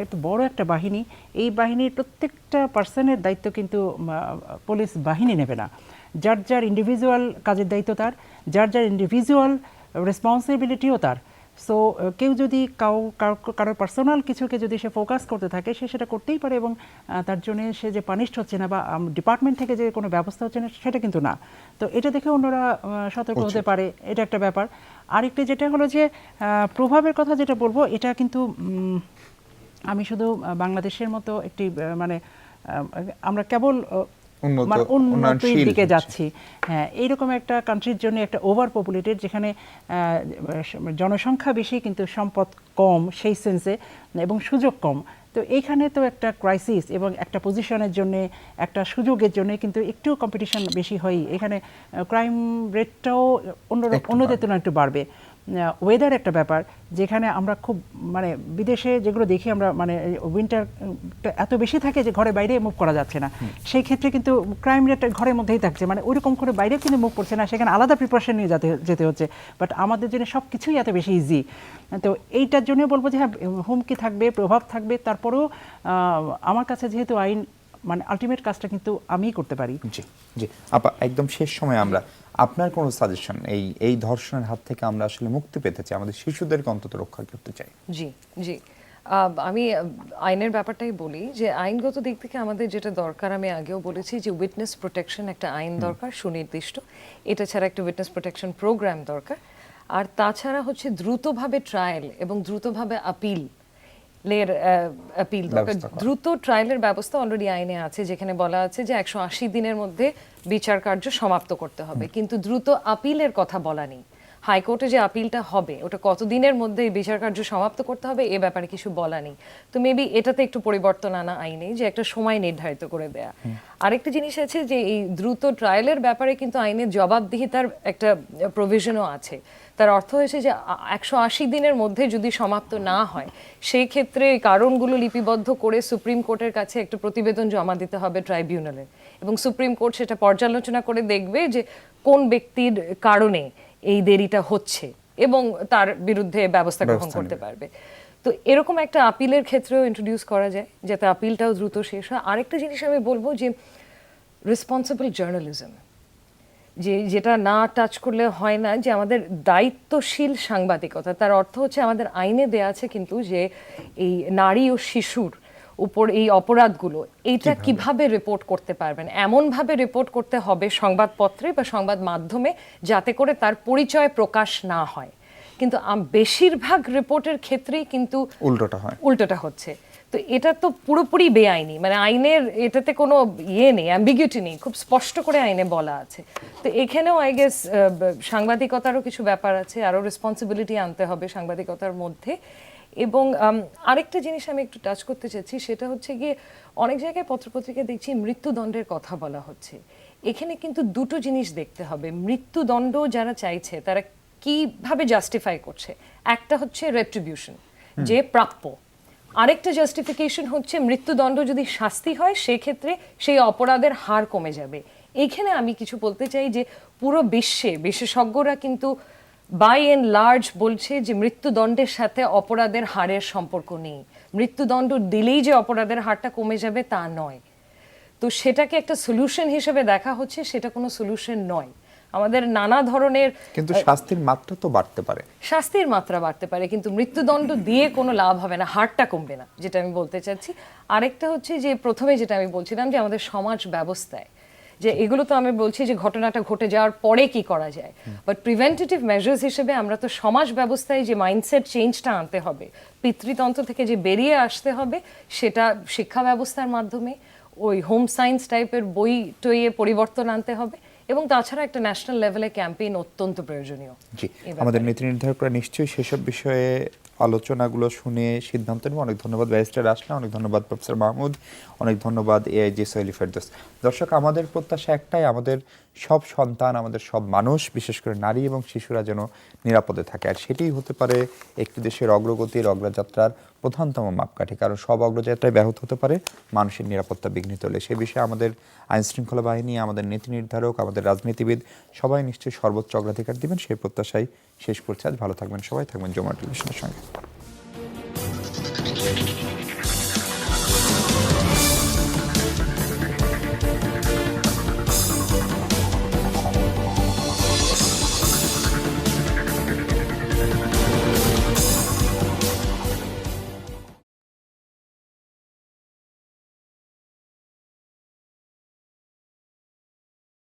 এত বড় একটা বাহিনী, এই বাহিনীর প্রত্যেকটা পার্সনের দায়িত্ব কিন্তু পুলিশ বাহিনী নেবে না। যার যার ইন্ডিভিজুয়াল কাজের দায়িত্ব তার, যার যার ইন্ডিভিজুয়াল রেসপন্সিবিলিটিও তার। সো কেউ যদি কারোর পার্সোনাল কিছুকে যদি সে ফোকাস করতে থাকে, সে সেটা করতেই পারে এবং তার জন্য সে যে পানিশড হচ্ছে না বা ডিপার্টমেন্ট থেকে যে কোনো ব্যবস্থা হচ্ছে না সেটা কিন্তু না। তো এটা দেখে অন্যরা সতর্ক হতে পারে, এটা একটা ব্যাপার। আরেকটা যেটা হলো যে প্রভাবের কথা যেটা বলবো, এটা কিন্তু আমি শুধু বাংলাদেশের মতো একটি আমরা কেবল উন্নতির দিকে যাচ্ছি, হ্যাঁ, এইরকম একটা কান্ট্রির জন্য, একটা ওভার পপুলেটেড যেখানে জনসংখ্যা বেশি কিন্তু সম্পদ কম সেই সেন্সে এবং সুযোগ কম। তো এইখানে তো একটা ক্রাইসিস এবং একটা পজিশনের জন্য, একটা সুযোগের জন্য কিন্তু একটু কম্পিটিশন বেশি হয়। এখানে ক্রাইম রেটটাও অন্যদের তুলনায় একটু বাড়বে। ওয়েদার একটা ব্যাপার, যেখানে আমরা খুব বিদেশে যেগুলো দেখি আমরা, উইন্টার এত বেশি থাকে যে ঘরে বাইরে মুভ করা যাচ্ছে না। সেই ক্ষেত্রে কিন্তু ক্রাইম রেট ঘরের মধ্যেই থাকছে, ওইরকম করে বাইরে কিন্তু মুভ করছে না, সেখানে আলাদা প্রিপারেশন নিয়ে যেতে হচ্ছে। বাট আমাদের জন্য সব কিছুই এত বেশি ইজি। তো এইটার জন্য বলবো যে হ্যাঁ, হুমকি থাকবে, প্রভাব থাকবে, তারপরেও আমার কাছে যেহেতু আইন আলটিমেট কাজটা কিন্তু আমিই করতে পারি। জি জি আপা, একদম শেষ সময় আমরা আপনার কোনো সাজেশন, এই ধর্ষণের হাত থেকে আমরা আসলে মুক্তি পেতে চাই, আমাদের শিশুদেরকে অন্তত রক্ষা করতে চাই। জি জি আমি আইনের ব্যাপারটাই বলি যে আইনগত দিক থেকে আমাদের যেটা দরকার, আমি আগেও বলেছি যে উইটনেস প্রোটেকশন একটা আইন দরকার সুনির্দিষ্ট, এটা ছাড়া একটা উইটনেস প্রোটেকশন প্রোগ্রাম দরকার। আর তাছাড়া হচ্ছে দ্রুতভাবে ট্রায়াল এবং দ্রুতভাবে আপিল দরকার। দ্রুত ট্রায়ালের ব্যবস্থা অলরেডি আইনে আছে, যেখানে বলা আছে যে 180 দিনের মধ্যে বিচার কার্য সমাপ্ত করতে হবে, কিন্তু দ্রুত আপিলের কথা বলা নেই। হাইকোর্টে যে আপিলটা হবে ওটা কতদিনের মধ্যে বিচার কার্য সমাপ্ত করতে হবে এ ব্যাপারে কিছু বলা নেই। তো মেবি এটাতে একটু পরিবর্তন আনা আইনে, যে একটা সময় নির্ধারিত করে দেয়া। আরেকটা জিনিস আছে যে এই দ্রুত ট্রায়ালের ব্যাপারে কিন্তু আইনের জবাবদিহিতার একটা প্রভিশনও আছে। তার অর্থ হয়েছে যে 180 দিনের মধ্যে যদি সমাপ্ত না হয়, সেই ক্ষেত্রে কারণগুলো লিপিবদ্ধ করে সুপ্রিম কোর্টের কাছে একটা প্রতিবেদন জমা দিতে হবে ট্রাইব্যুনালে, এবং সুপ্রিম কোর্ট সেটা পর্যালোচনা করে দেখবে যে কোন ব্যক্তির কারণে এই দেরিটা হচ্ছে এবং তার বিরুদ্ধে ব্যবস্থা গ্রহণ করতে পারবে। তো এরকম একটা আপিলের ক্ষেত্রেও ইন্ট্রোডিউস করা যায়, যাতে আপিলটাও দ্রুত শেষ হয়। আরেকটা জিনিস আমি বলবো যে রেসপন্সিবল জার্নালিজম, যেটা না টাচ করলে হয় না, যে আমাদের দায়িত্বশীল সাংবাদিকতা। তার অর্থ হচ্ছে আমাদের আইনে দেয়া আছে কিন্তু যে এই নারী ও শিশুর উপর এই অপরাধগুলো, এইটা কিভাবে রিপোর্ট করতে পারবেন, এমনভাবে রিপোর্ট করতে হবে সংবাদপত্রে বা সংবাদ মাধ্যমে যাতে করে তার পরিচয় প্রকাশ না হয়। কিন্তু বেশিরভাগ রিপোর্টের ক্ষেত্রেই কিন্তু উল্টোটা হচ্ছে। তো এটা তো পুরোপুরি বেআইনি, আইনের এটাতে কোনো নেই, অ্যাম্বিগুইটি নেই, খুব স্পষ্ট করে আইনে বলা আছে। তো এখানেও আই গেস সাংবাদিকতারও কিছু ব্যাপার আছে, আরও রেসপন্সিবিলিটি আনতে হবে সাংবাদিকতার মধ্যে। এবং আরেকটা জিনিস আমি একটু টাচ করতে চাচ্ছি, সেটা হচ্ছে গিয়ে অনেক জায়গায় পত্রপত্রিকায় দেখছি মৃত্যুদণ্ডের কথা বলা হচ্ছে। এখানে কিন্তু দুটো জিনিস দেখতে হবে, মৃত্যুদণ্ড যারা চাইছে তারা কিভাবে জাস্টিফাই করছে। একটা হচ্ছে রেট্রিবিউশন, যে প্রাপ্য। আরেকটা জাস্টিফিকেশন হচ্ছে মৃত্যুদণ্ড যদি শাস্তি হয় সেক্ষেত্রে সেই অপরাধের হার কমে যাবে। এইখানে আমি কিছু বলতে চাই যে পুরো বিশ্বে বিশেষজ্ঞরা কিন্তু বাই এন্ড লার্জ বলছে যে মৃত্যুদণ্ডের সাথে অপরাধের হারের সম্পর্ক নেই। মৃত্যুদণ্ড দিলেই যে অপরাধের হারটা কমে যাবে তা নয়। তো সেটাকে একটা সলিউশন হিসেবে দেখা হচ্ছে, সেটা কোনো সলিউশন নয়। আমাদের নানা ধরনের, কিন্তু শাস্তির মাত্রা তো বাড়তে পারে, শাস্তির মাত্রা বাড়তে পারে, কিন্তু মৃত্যুদণ্ড দিয়ে কোনো লাভ হবে না, হারটা কমবে না, যেটা আমি বলতে চাচ্ছি। আরেকটা হচ্ছে যে প্রথমে যেটা আমি বলছিলাম যে আমাদের সমাজ ব্যবস্থায়, যে এগুলো তো আমি বলছি যে ঘটনাটা ঘটে যাওয়ার পরে কি করা যায়, বাট প্রিভেন্টেটিভ মেজার্স হিসেবে আমরা তো সমাজ ব্যবস্থায় যে মাইন্ডসেট চেঞ্জটা আনতে হবে, পিতৃতন্ত্র থেকে যে বেরিয়ে আসতে হবে, সেটা শিক্ষা ব্যবস্থার মাধ্যমে ওই হোম সায়েন্স টাইপের বই টইয়ে পরিবর্তন আনতে হবে, এবং তাছাড়া একটা ন্যাশনাল লেভেলে ক্যাম্পেইন অত্যন্ত প্রয়োজনীয়। জি, এই ব্যাপারে। আমাদের নীতি নির্ধারকরা নিশ্চয়ই সেসব বিষয়ে আলোচনাগুলো শুনে সিদ্ধান্ত নেব। অনেক ধন্যবাদ ব্যারিস্টার রাসনা, অনেক ধন্যবাদ প্রফেসর মাহমুদ, অনেক ধন্যবাদ এআইজি সোহেলি ফেরদৌস। দর্শক, আমাদের প্রত্যাশা একটাই, আমাদের সব সন্তান, আমাদের সব মানুষ, বিশেষ করে নারী এবং শিশুরা যেন নিরাপদে থাকে, আর সেটিই হতে পারে একটি দেশের অগ্রগতির, অগ্রযাত্রার প্রধানতম মাপকাঠি। কারণ সব অগ্রযাত্রায় ব্যাহত হতে পারে মানুষের নিরাপত্তা বিঘ্নিত হলে। সে বিষয়ে আমাদের আইনশৃঙ্খলা বাহিনী, আমাদের নীতি নির্ধারক, আমাদের রাজনীতিবিদ সবাই নিশ্চয়ই সর্বোচ্চ অগ্রাধিকার দিবেন। সেই প্রত্যাশাই শেষ করছে আজ। ভালো থাকবেন সবাই, থাকবেন যমুনা টেলিভিশনের সঙ্গে।